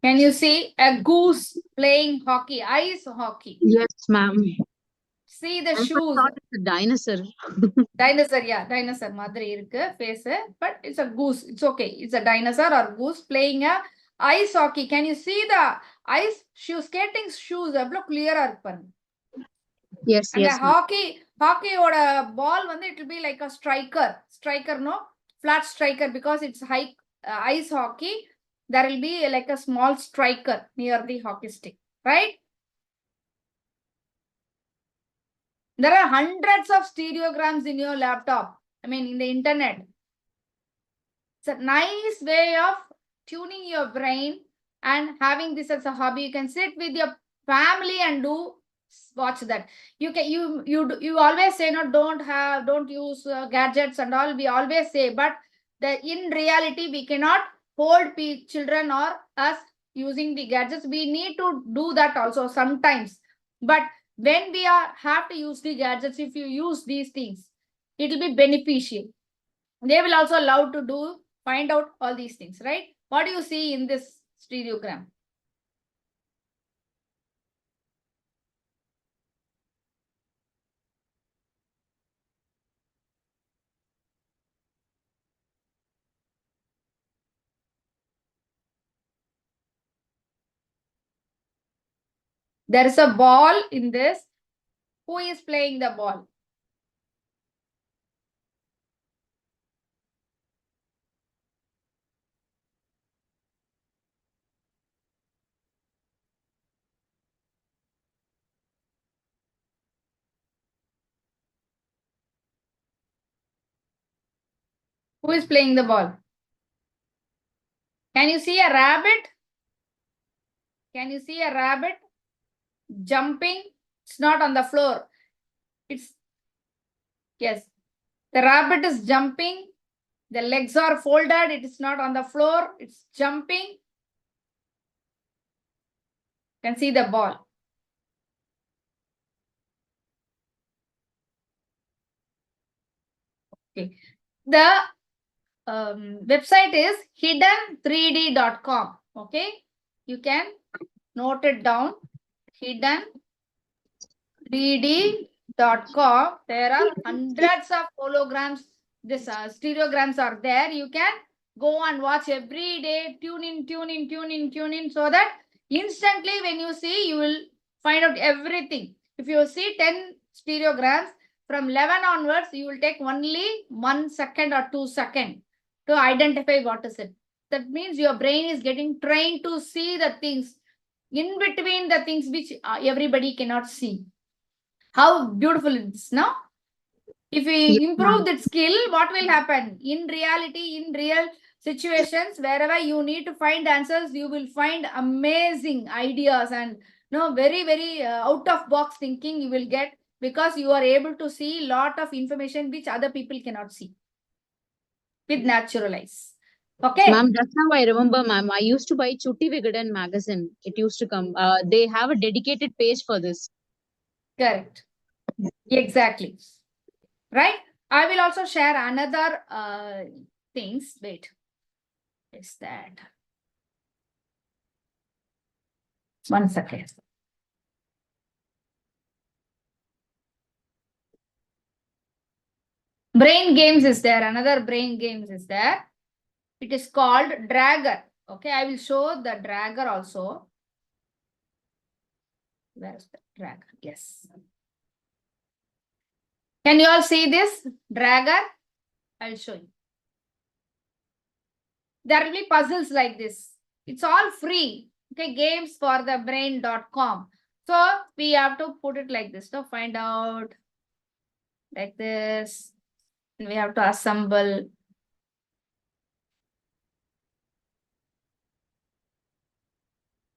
Can you see a goose playing hockey, ice hockey? Yes, ma'am. See the I shoes. thought it's a dinosaur. Dinosaur, yeah, dinosaur மாதிரி இருக்கு face, but it's a goose. It's okay. It's a dinosaur or goose playing a ice hockey. Can you see the ice shoe skating shoes? எவ்வளவு clear இருக்கு பாருங்க. Yes, And yes, the ma'am. hockey oda ball வந்து it will be like a striker, no, flat striker, because it's high ice hockey. There will be like a small striker near the hockey stick, right? There are hundreds of stereograms in your laptop. I mean, in the internet. It's a nice way of tuning your brain and having this as a hobby. You can sit with your family and watch that. You always say, no, don't use gadgets and all. We always say, but in reality, we cannot hold children or us using the gadgets. We need to do that also sometimes. But when we have to use the gadgets, if you use these things, it will be beneficial. They will also love to find out all these things, right? What do you see in this stereogram? There is a ball in this. Who is playing the ball? Who is playing the ball? Can you see a rabbit? Can you see a rabbit jumping? It's not on the floor. Yes. The rabbit is jumping. The legs are folded. It is not on the floor. It's jumping. You can see the ball. Okay. The website is hidden3d.com. Okay. You can note it down. Hidden3d.com. There are hundreds of holograms. This stereograms are there. You can go and watch every day. Tune in, so that instantly when you see, you will find out everything. If you see 10 stereograms, from 11 onwards, you will take only 1 second or 2 seconds to identify what is it. That means your brain is getting trained to see the things in between the things which everybody cannot see. How beautiful it is, no? If we improve that skill, what will happen? In reality, in real situations, wherever you need to find answers, you will find amazing ideas and very, very out of box thinking you will get, because you are able to see a lot of information which other people cannot see with natural eyes. Okay. Ma'am, just now I remember, ma'am, I used to buy Chutti Vigadan magazine. It used to come. They have a dedicated page for this. Correct. Exactly. Right? I will also share another things. Wait. Is that? 1 second. Brain games is there. Another brain games is there. It is called dragger. Okay, I will show the dragger also. Where is the dragger? Yes. Can you all see this dragger? I will show you. There will be puzzles like this. It's all free. Okay, games for the brain.com. So we have to put it like this to find out like this. And we have to assemble.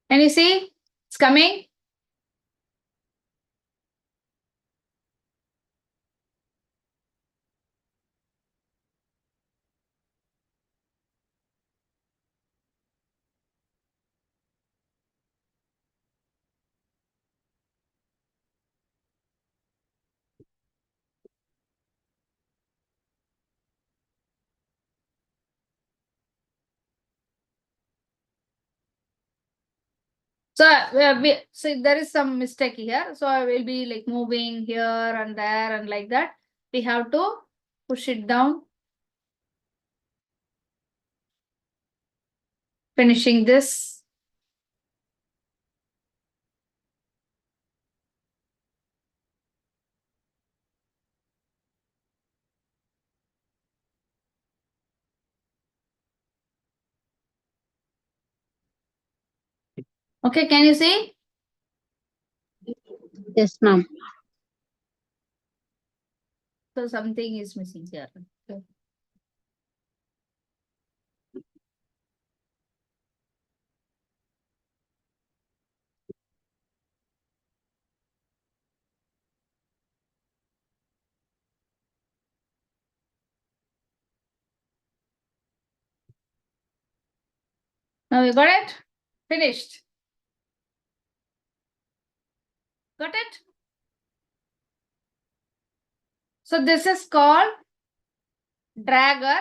Can you see? It's coming. So, so there is some mistake here. So I will be like moving here and there and like that. We have to push it down. Finishing this. Okay, can you see? Yes, ma'am. So something is missing here. Okay. Now we got it? Finished. Got it? So this is called dragger.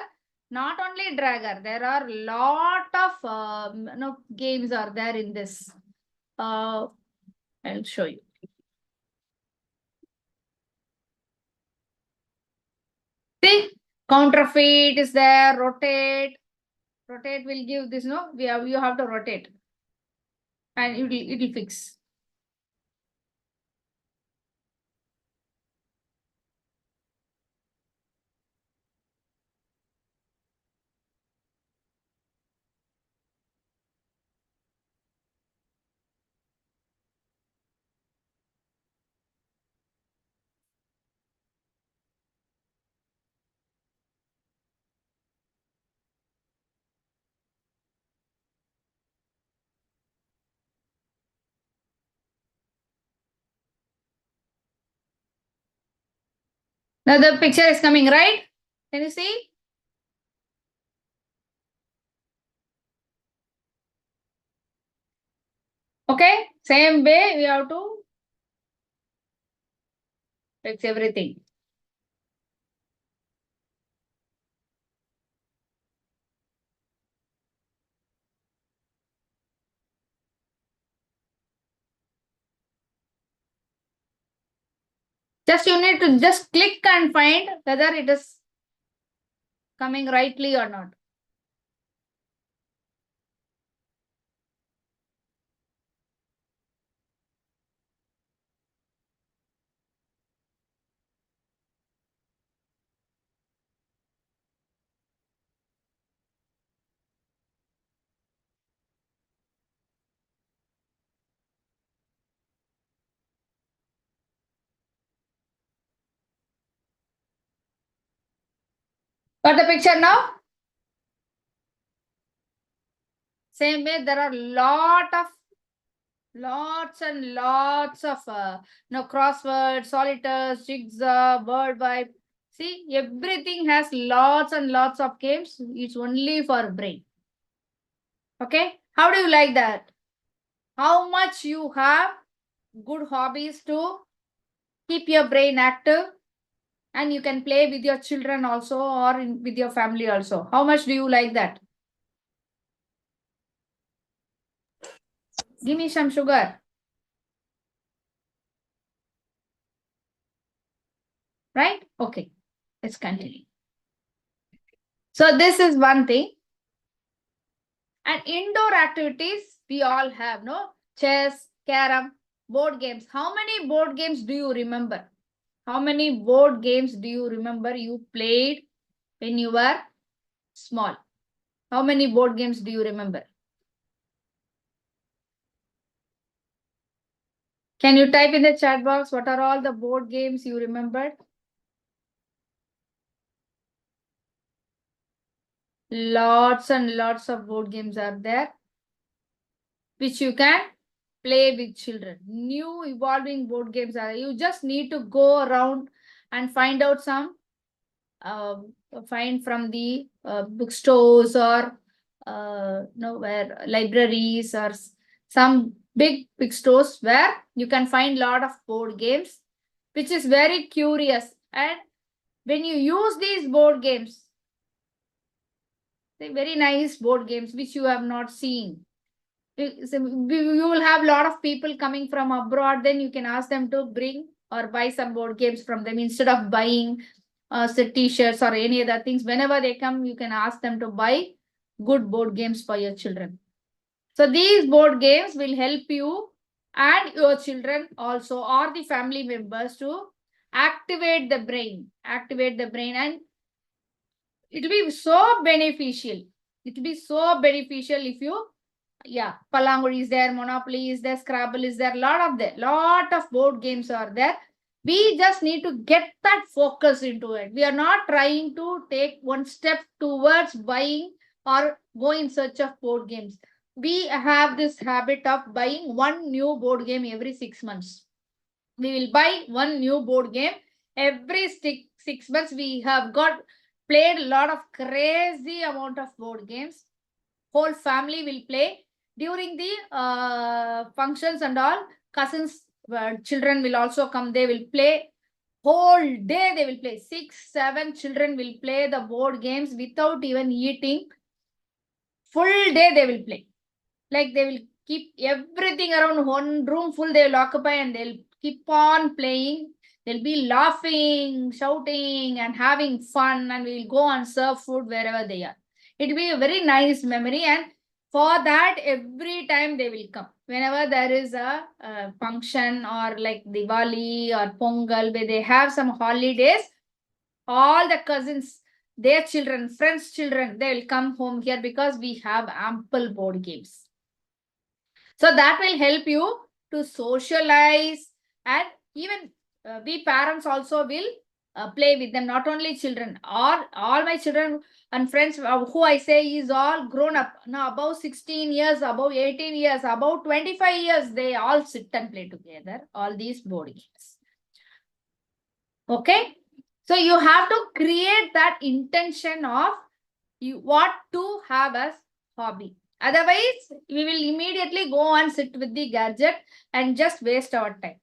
Not only dragger, there are lot of games are there in this. I'll show you. See, counterfeit is there, rotate. Rotate will give this, no? You have to rotate. And it will fix. Now the picture is coming, right? Can you see? Okay, same way we have to fix everything. Just you need to just click and find whether it is coming rightly or not. Got the picture now? Same way, there are lots and lots of crosswords, solitaires, jigsaw, word vibe. See, everything has lots and lots of games. It's only for brain. Okay, how do you like that? How much you have good hobbies to keep your brain active, and you can play with your children also or with your family also. How much do you like that? Give me some sugar. Right? Okay. Let's continue. So this is one thing. And indoor activities we all have, no? Chess, carom, board games. How many board games do you remember? How many board games do you remember you played when you were small? How many board games do you remember? Can you type in the chat box what are all the board games you remembered? Lots and lots of board games are there, which you can play with children. New evolving board games are. You just need to go around and find out some, find from the bookstores or where libraries or some big stores where you can find lot of board games, which is very curious. And when you use these board games, they're very nice board games which you have not seen. You will have a lot of people coming from abroad, then you can ask them to bring or buy some board games from them instead of buying t-shirts or any other things. Whenever they come, you can ask them to buy good board games for your children. So these board games will help you and your children also, or the family members, to activate the brain, and it will be so beneficial. It will be so beneficial if you, Palanguri is there, Monopoly is there, Scrabble is there, lot of board games are there. We just need to get that focus into it. We are not trying to take one step towards buying or go in search of board games. We have this habit of buying one new board game every 6 months. We will buy one new board game every 6 months. We have played a lot of crazy amount of board games. Whole family will play during the functions and all. Cousins, children will also come. They will play whole day. They will play 6-7 children will play the board games without even eating. Full day they will play. Like they will keep everything around one room full. They will occupy and they'll keep on playing. They'll be laughing, shouting, and having fun. And we'll go and serve food wherever they are. It will be a very nice memory. And for that, every time they will come. Whenever there is a function or like Diwali or Pongal, where they have some holidays, all the cousins, their children, friends' children, they will come home here because we have ample board games. So that will help you to socialize, and even we parents also will play with them, not only children. All my children and friends who I say is all grown up now, above 16 years, above 18 years, above 25 years, they all sit and play together, all these board games. Okay, so you have to create that intention of you what to have as hobby. Otherwise, we will immediately go and sit with the gadget and just waste our time.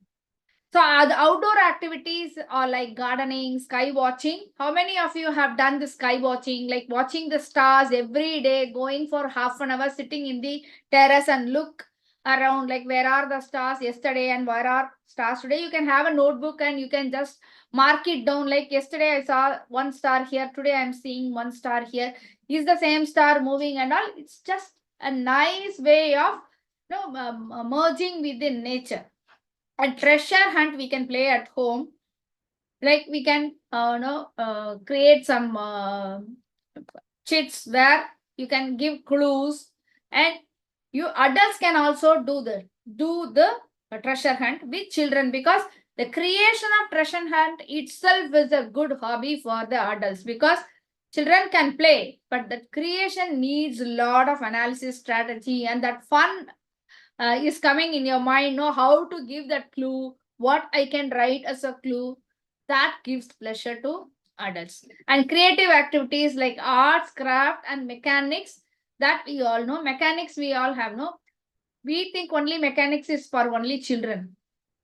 So the outdoor activities are like gardening, sky watching. How many of you have done the sky watching, like watching the stars every day, going for half an hour, sitting in the terrace and look around, like where are the stars yesterday and where are stars today? You can have a notebook and you can just mark it down. Like yesterday I saw one star here, today I'm seeing one star here. Is the same star moving and all? It's just a nice way of merging within nature. A treasure hunt we can play at home. Like we can create some chits where you can give clues, and you adults can also do the treasure hunt with children, because the creation of treasure hunt itself is a good hobby for the adults, because children can play, but the creation needs a lot of analysis, strategy, and that fun is coming in your mind, know how to give that clue, what I can write as a clue. That gives pleasure to adults. And creative activities like arts, craft, and mechanics, that we all know. Mechanics we all have, no? We think only mechanics is for only children.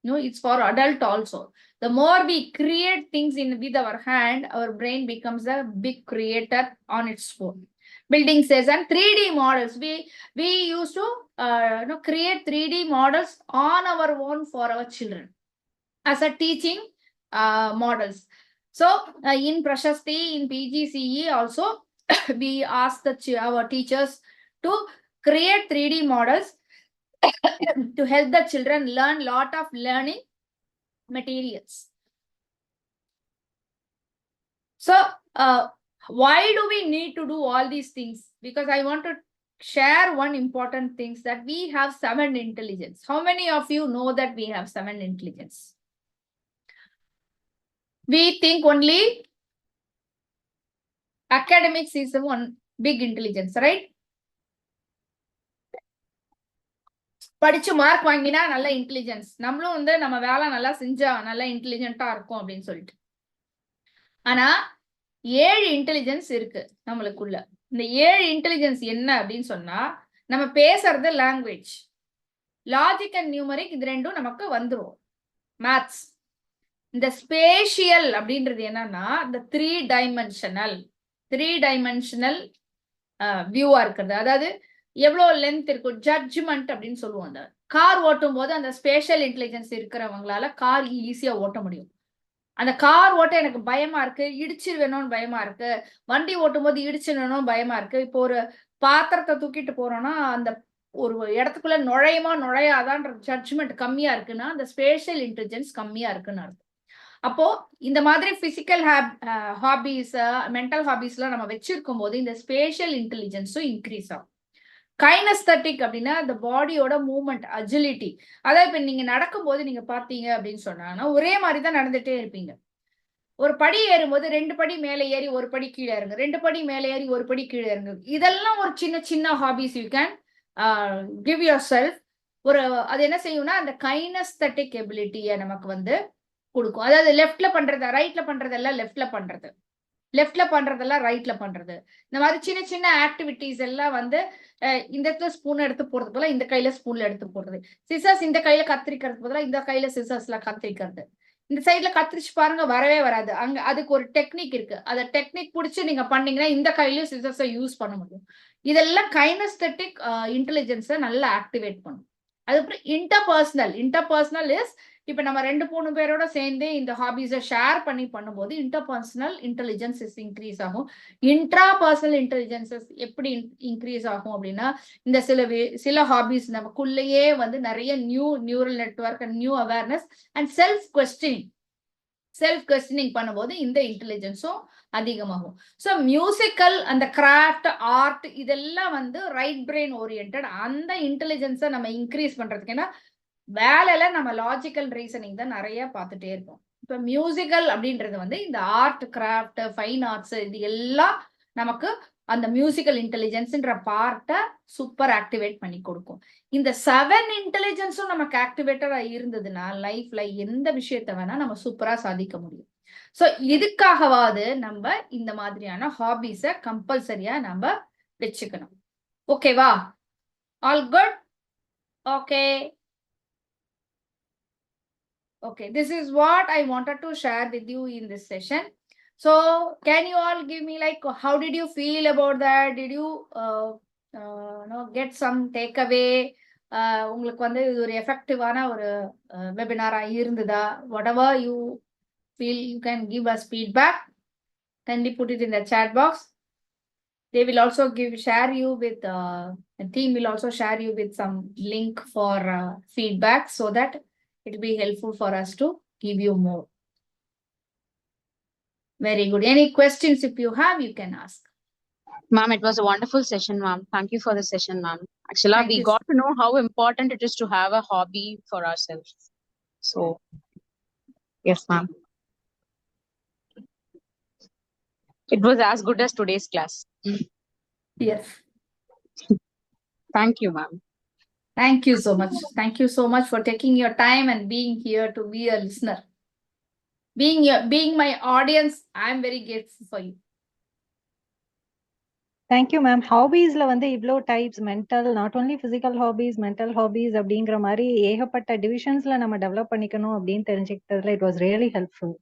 No, it's for adult also. The more we create things with our hand, our brain becomes a big creator on its own. Building sets and 3D models. We used to create 3D models on our own for our children as a teaching models. So in Prashasti, in PGCE also, we ask our teachers to create 3D models to help the children learn lot of learning materials. So why do we need to do all these things? Because I want to share one important thing, that we have 7 intelligence. How many of you know that we have 7 intelligence? We think only academics is the one big intelligence, right? படிச்சு mark வாங்கினா நல்ல intelligence, நம்மளும் வந்து நம்ம வேலை நல்லா செஞ்சா நல்ல இன்டெலிஜென்ட்டா இருக்கும் அப்படின்னு சொல்லிட்டு. ஆனா 7 இன்டெலிஜென்ஸ் இருக்கு நம்மளுக்குள்ள. இந்த 7 இன்டெலிஜென்ஸ் என்ன அப்படின்னு சொன்னா, நம்ம பேசுறது லாங்குவேஜ், லாஜிக் அண்ட் நியூமரிக், இது ரெண்டும் நமக்கு வந்துரும். மேத்ஸ். இந்த ஸ்பேஷியல் அப்படின்றது என்னன்னா, இந்த 3 டைமென்ஷனல் வியூவா இருக்கிறது. அதாவது எவ்வளவு லென்த் இருக்கும், ஜட்ஜ்மெண்ட் அப்படின்னு சொல்லுவோம். அந்த கார் ஓட்டும் போது அந்த ஸ்பேஷியல் இன்டெலிஜென்ஸ் இருக்கிறவங்களால கார் ஈஸியா ஓட்ட முடியும். அந்த கார் ஓட்ட எனக்கு பயமா இருக்கு, இடிச்சிருவேணும்னு பயமா இருக்கு, வண்டி ஓட்டும் போது இடிச்சிடணும் பயமா இருக்கு. இப்போ ஒரு பாத்திரத்தை தூக்கிட்டு போறோம்னா அந்த ஒரு இடத்துக்குள்ள நுழையாதான்ற ஜட்ஜ்மெண்ட் கம்மியா இருக்குன்னா அந்த ஸ்பேஷியல் இன்டெலிஜென்ஸ் கம்மியா இருக்குன்னு அர்த்தம். அப்போ இந்த மாதிரி பிசிக்கல் ஹாபிஸ், மென்டல் ஹாபிஸ்லாம் நம்ம வச்சிருக்கும் போது இந்த ஸ்பேஷியல் இன்டெலிஜென்ஸும் இன்க்ரீஸ் ஆகும். கைனஸ்தட்டிக் அப்படின்னா இந்த பாடியோட மூவ்மெண்ட், அஜிலிட்டி. அதாவது இப்ப நீங்க நடக்கும்போது நீங்க பாத்தீங்க அப்படின்னு சொன்னா ஒரே மாதிரி தான் நடந்துட்டே இருப்பீங்க. ஒரு படி ஏறும்போது 2 படி மேலே ஏறி 1 படி கீழே இறங்கு, 2 படி மேலே ஏறி 1 படி கீழே இறங்கு. இதெல்லாம் ஒரு சின்ன சின்ன hobbies you can give yourself. ஒரு அது என்ன செய்யும்னா அந்த கைனஸ்தட்டிக் எபிலிட்டியை நமக்கு வந்து கொடுக்கும். அதாவது லெஃப்ட்ல பண்றது, ரைட்ல பண்றதெல்லாம் லெஃப்ட்ல பண்றது, லெஃப்ட்ல பண்றதெல்லாம் ரைட்ல பண்றது. இந்த மாதிரி சின்ன சின்ன ஆக்டிவிட்டிஸ் எல்லாம் வந்து இந்த இடத்துல ஸ்பூன் எடுத்து போடுறது போல இந்த கையில ஸ்பூன்ல எடுத்து போடுறது, சிசர்ஸ் இந்த கையில கத்திரிக்கிறது போல இந்த கையில சிசர்ஸ்ல கத்திரிக்கிறது. இந்த சைட்ல கத்திரிச்சு பாருங்க, வரவே வராது. அங்க அதுக்கு ஒரு டெக்னிக் இருக்கு. அந்த டெக்னிக் பிடிச்சு நீங்க பண்ணீங்கன்னா இந்த கையிலயும் சிசர்ஸை யூஸ் பண்ண முடியும். இதெல்லாம் கைனஸ்தட்டிக் இன்டெலிஜென்ஸை நல்லா ஆக்டிவேட் பண்ணும். அதுக்கப்புறம் இன்டர்பர்சனல் இஸ், இப்ப நம்ம 2-3 பேரோட சேர்ந்து இந்த ஹாபிஸை ஷேர் பண்ணி பண்ணும்போது இன்டர்பர்சனல் இன்டெலிஜென்ஸ் இன்க்ரீஸ் ஆகும். இன்ட்ராபர்சனல் இன்டெலிஜென்சஸ் எப்படி இன்க்ரீஸ் ஆகும் அப்படின்னா, இந்த சில ஹாபிஸ் நமக்குள்ளேயே வந்து நிறைய neural network and new awareness and self questioning பண்ணும்போது இந்த இன்டெலிஜென்ஸும் அதிகமாகும். ஸோ மியூசிக்கல், அந்த கிராஃப்ட், ஆர்ட், இதெல்லாம் வந்து ரைட் பிரெயின் ஓரியன்ட். அந்த இன்டெலிஜென்ஸை நம்ம இன்க்ரீஸ் பண்றதுக்கு, ஏன்னா வேலையில நம்ம லாஜிக்கல் ரீசனிங் தான் நிறைய பார்த்துட்டே இருக்கோம். இப்ப மியூசிக்கல் அப்படின்றது வந்து இந்த ஆர்ட், கிராஃப்ட், ஃபைன் ஆர்ட்ஸ், இது எல்லாம் நமக்கு அந்த மியூசிக்கல் இன்டெலிஜென்ஸ்ன்ற பார்ட்டை சூப்பர் ஆக்டிவேட் பண்ணி கொடுக்கும். இந்த 7 இன்டெலிஜென்ஸும் நமக்கு ஆக்டிவேட்டடா இருந்ததுன்னா லைஃப்ல எந்த விஷயத்த வேணா நம்ம சூப்பரா சாதிக்க முடியும். ஸோ இதுக்காகவாது நம்ம இந்த மாதிரியான ஹாபிஸை கம்பல்சரியா நம்ம வச்சுக்கணும். ஓகேவா? All good? Okay. Okay, this is what I wanted to share with you in this session. So can you all give me like, how did you feel about that? Did you get some takeaway? உங்களுக்கு வந்து இது ஒரு எஃபெக்டிவான ஒரு வெபினாரா இருந்ததா? Whatever you feel, you can give us feedback. Kindly put it in the chat box. They will also share you with, the team will also share you with some link for feedback, so that it will be helpful for us to give you more. Very good. Any questions if you have, you can ask. Ma'am, it was a wonderful session, ma'am. Thank you for the session, ma'am. Actually, we got to know how important it is to have a hobby for ourselves. So, yes, ma'am. It was as good as today's class. Yes. Thank you, ma'am. Thank you so much. Thank you so much for taking your time and being here to be a listener. Being my audience, I am very grateful for you. Thank you, ma'am. Hobbiesல வந்து இவ்ளோ types, mental, not only physical hobbies, mental hobbies அப்படிங்கிற மாதிரி ஏகப்பட்ட டிவிஷன்ஸ்ல நம்ம develop பண்ணிக்கணும் அப்படின்னு தெரிஞ்சுக்கிட்டதுல it was really helpful.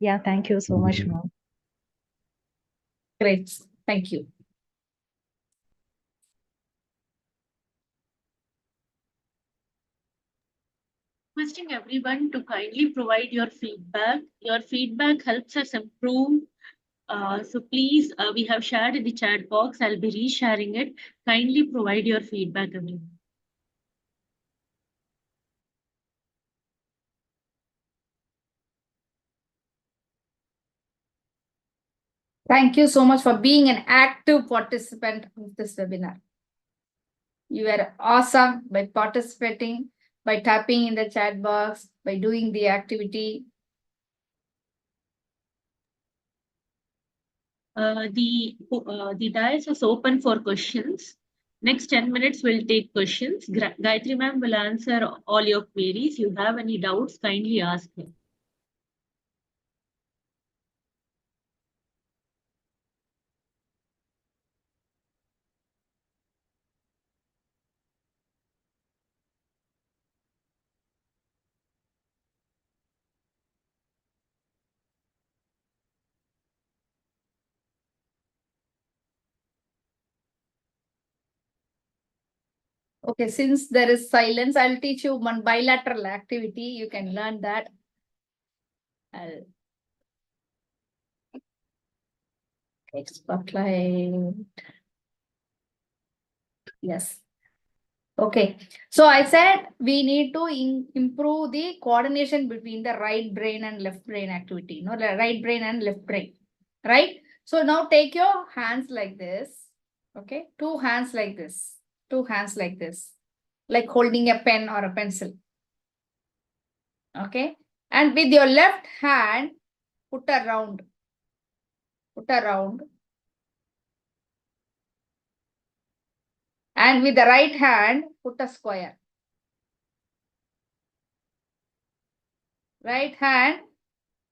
Yeah, thank you so much, ma'am. Great. Thank you. Requesting everyone to kindly provide your feedback. Your feedback helps us improve. So please, we have shared in the chat box. I'll be resharing it. Kindly provide your feedback, everyone. Thank you so much for being an active participant of this webinar. You were awesome by participating, by tapping in the chat box, by doing the activity. The dais is open for questions. Next 10 minutes we'll take questions. Gayatri ma'am will answer all your queries. You have any doubts, kindly ask her. Okay, since there is silence, I'll teach you one bilateral activity. You can learn that. Spotlight. Yes. Okay. So I said we need to improve the coordination between the right brain and left brain activity. No, the right brain and left brain. Right? So now take your hands like this. Okay. Two hands like this. Two hands like this. Like holding a pen or a pencil. Okay. And with your left hand, put a round. Put a round. And with the right hand, put a square. Right hand,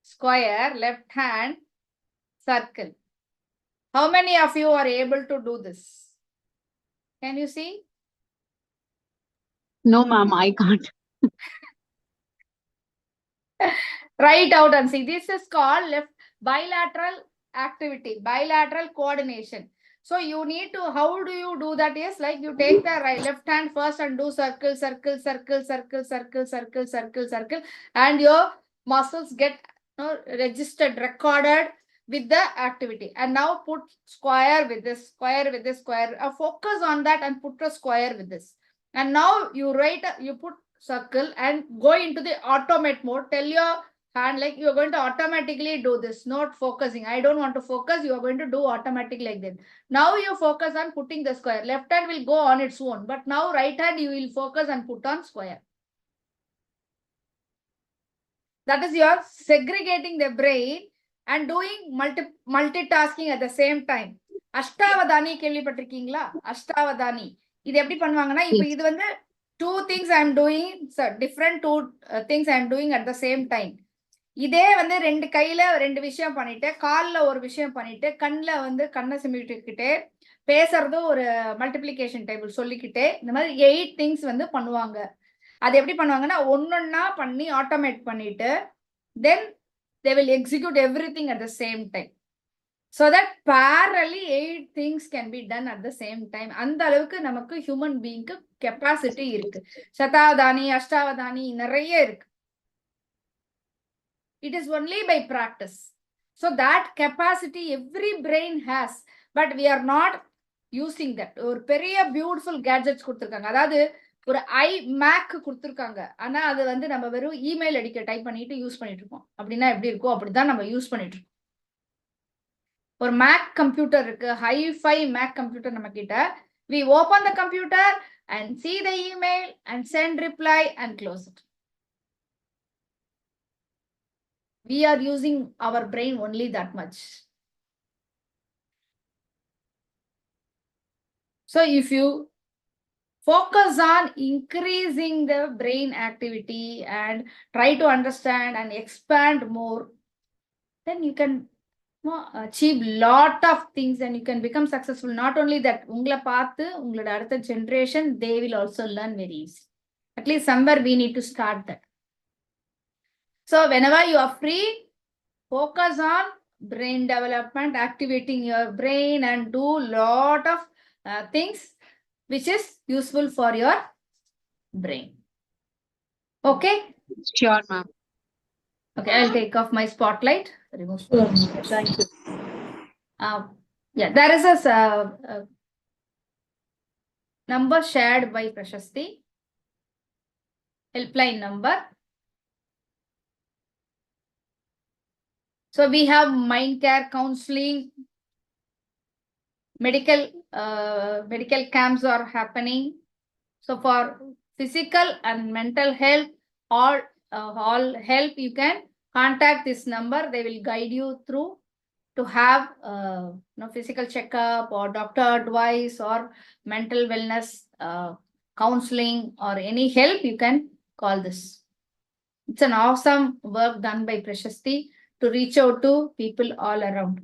square. Left hand, circle. How many of you are able to do this? Can you see? No, ma'am, I can't. Write out and see. This is called left bilateral activity, bilateral coordination. So you need to, how do you do that is like you take the left hand first and do circle, circle, circle, circle, circle, circle, circle, circle, and your muscles get registered, recorded with the activity. And now put square with this, square with this, square. Focus on that and put a square with this. And now you write, you put circle and go into the automate mode. Tell your hand like you're going to automatically do this, not focusing. I don't want to focus. You are going to do automatic like that. Now you focus on putting the square. Left hand will go on its own. But now right hand you will focus and put on square. That is your segregating the brain and doing multitasking at the same time. Ashtavadani கேள்விப்பட்டிருக்கீங்களா? Ashtavadani. இது எப்படி பண்ணுவாங்கன்னா இப்போ இது வந்து two things I am doing, so different two things I am doing at the same time. இதே வந்து ரெண்டு கையில ரெண்டு விஷயம் பண்ணிட்டு கால்ல ஒரு விஷயம் பண்ணிட்டு கண்ணுல வந்து கண்ணை சிமிட்டிக்கிட்டே பேசுறது ஒரு மல்டிப்ளிகேஷன் டேபிள் சொல்லிக்கிட்டே இந்த மாதிரி 8 திங்ஸ் வந்து பண்ணுவாங்க. அது எப்படி பண்ணுவாங்கன்னா ஒன்னொன்னா பண்ணி ஆட்டோமேட் பண்ணிட்டு then they will execute everything at the same time. So that parallelly 8 things can be done at the same time. அந்த அளவுக்கு நமக்கு ஹியூமன் பீயிங்க்கு கெப்பாசிட்டி இருக்கு. சதாவதானி அஷ்டாவதானி நிறைய இருக்கு. It is only by practice. So that capacity every brain has, but we are not using that. ஒரு பெரிய beautiful gadgets கொடுத்துருக்காங்க. அதாவது ஒரு மேக் கொடுத்துருக்காங்க. ஆனா அது வந்து நம்ம வெறும் இமெயில் அடிக்க டைப் பண்ணிட்டு யூஸ் பண்ணிட்டு இருக்கோம். அப்படின்னா எப்படி இருக்கும்? அப்படிதான் நம்ம யூஸ் பண்ணிட்டு இருக்கோம். ஒரு மேக் கம்ப்யூட்டர் இருக்கு, ஹைஃபை மேக் கம்ப்யூட்டர் நம்ம கிட்ட. We open the computer and see the email and send reply and close it. We are using our brain only that much. So if you focus on increasing the brain activity and try to understand and expand more, then you can achieve lot of things and you can become successful. Not only that, உங்களை பார்த்து உங்களோட அடுத்த generation, they will also learn very easy. At least somewhere we need to start that. So whenever you are free, focus on brain development, activating your brain and do lot of things which is useful for your brain. Okay. Sure, ma'am. Okay, I'll take off my spotlight. Remove. Thank you. Yeah, there is a number shared by Prashasti. Helpline number. So we have mind care counseling, medical camps are happening. So for physical and mental health, all help, you can contact this number. They will guide you through to have physical checkup or doctor advice or mental wellness counseling or any help. You can call this. It's an awesome work done by Prashasti to reach out to people all around.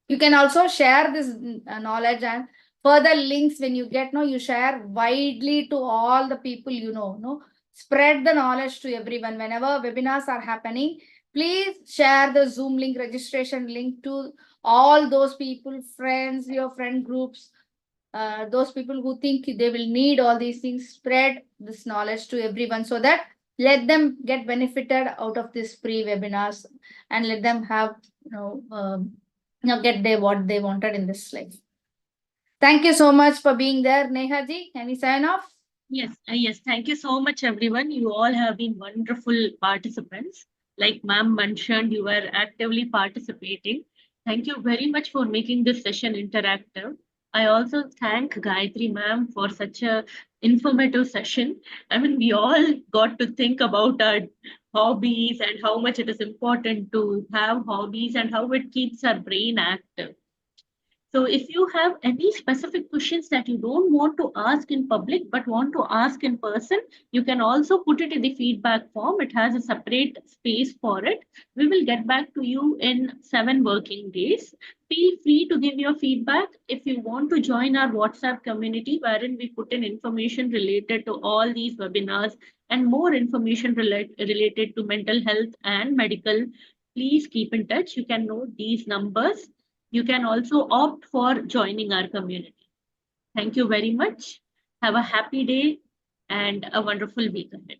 You can also share this knowledge and further links when you get, you share widely to all the people spread the knowledge to everyone. Whenever webinars are happening, please share the Zoom link, registration link to all those people, friends, your friend groups, those people who think they will need all these things. Spread this knowledge to everyone so that let them get benefited out of this free webinars and let them have get what they wanted in this life. Thank you so much for being there, Neha ji. Can we sign off? Yes, yes. Thank you so much, everyone. You all have been wonderful participants. Like ma'am mentioned, you were actively participating. Thank you very much for making this session interactive. I also thank Gayatri ma'am for such a informative session. I mean, we all got to think about our hobbies and how much it is important to have hobbies and how it keeps our brain active. So if you have any specific questions that you don't want to ask in public but want to ask in person, you can also put it in the feedback form. It has a separate space for it. We will get back to you in 7 working days. Feel free to give your feedback. If you want to join our WhatsApp community, wherein we put in information related to all these webinars and more information related to mental health and medical, please keep in touch. You can note these numbers. You can also opt for joining our community. Thank you very much. Have a happy day and a wonderful week ahead.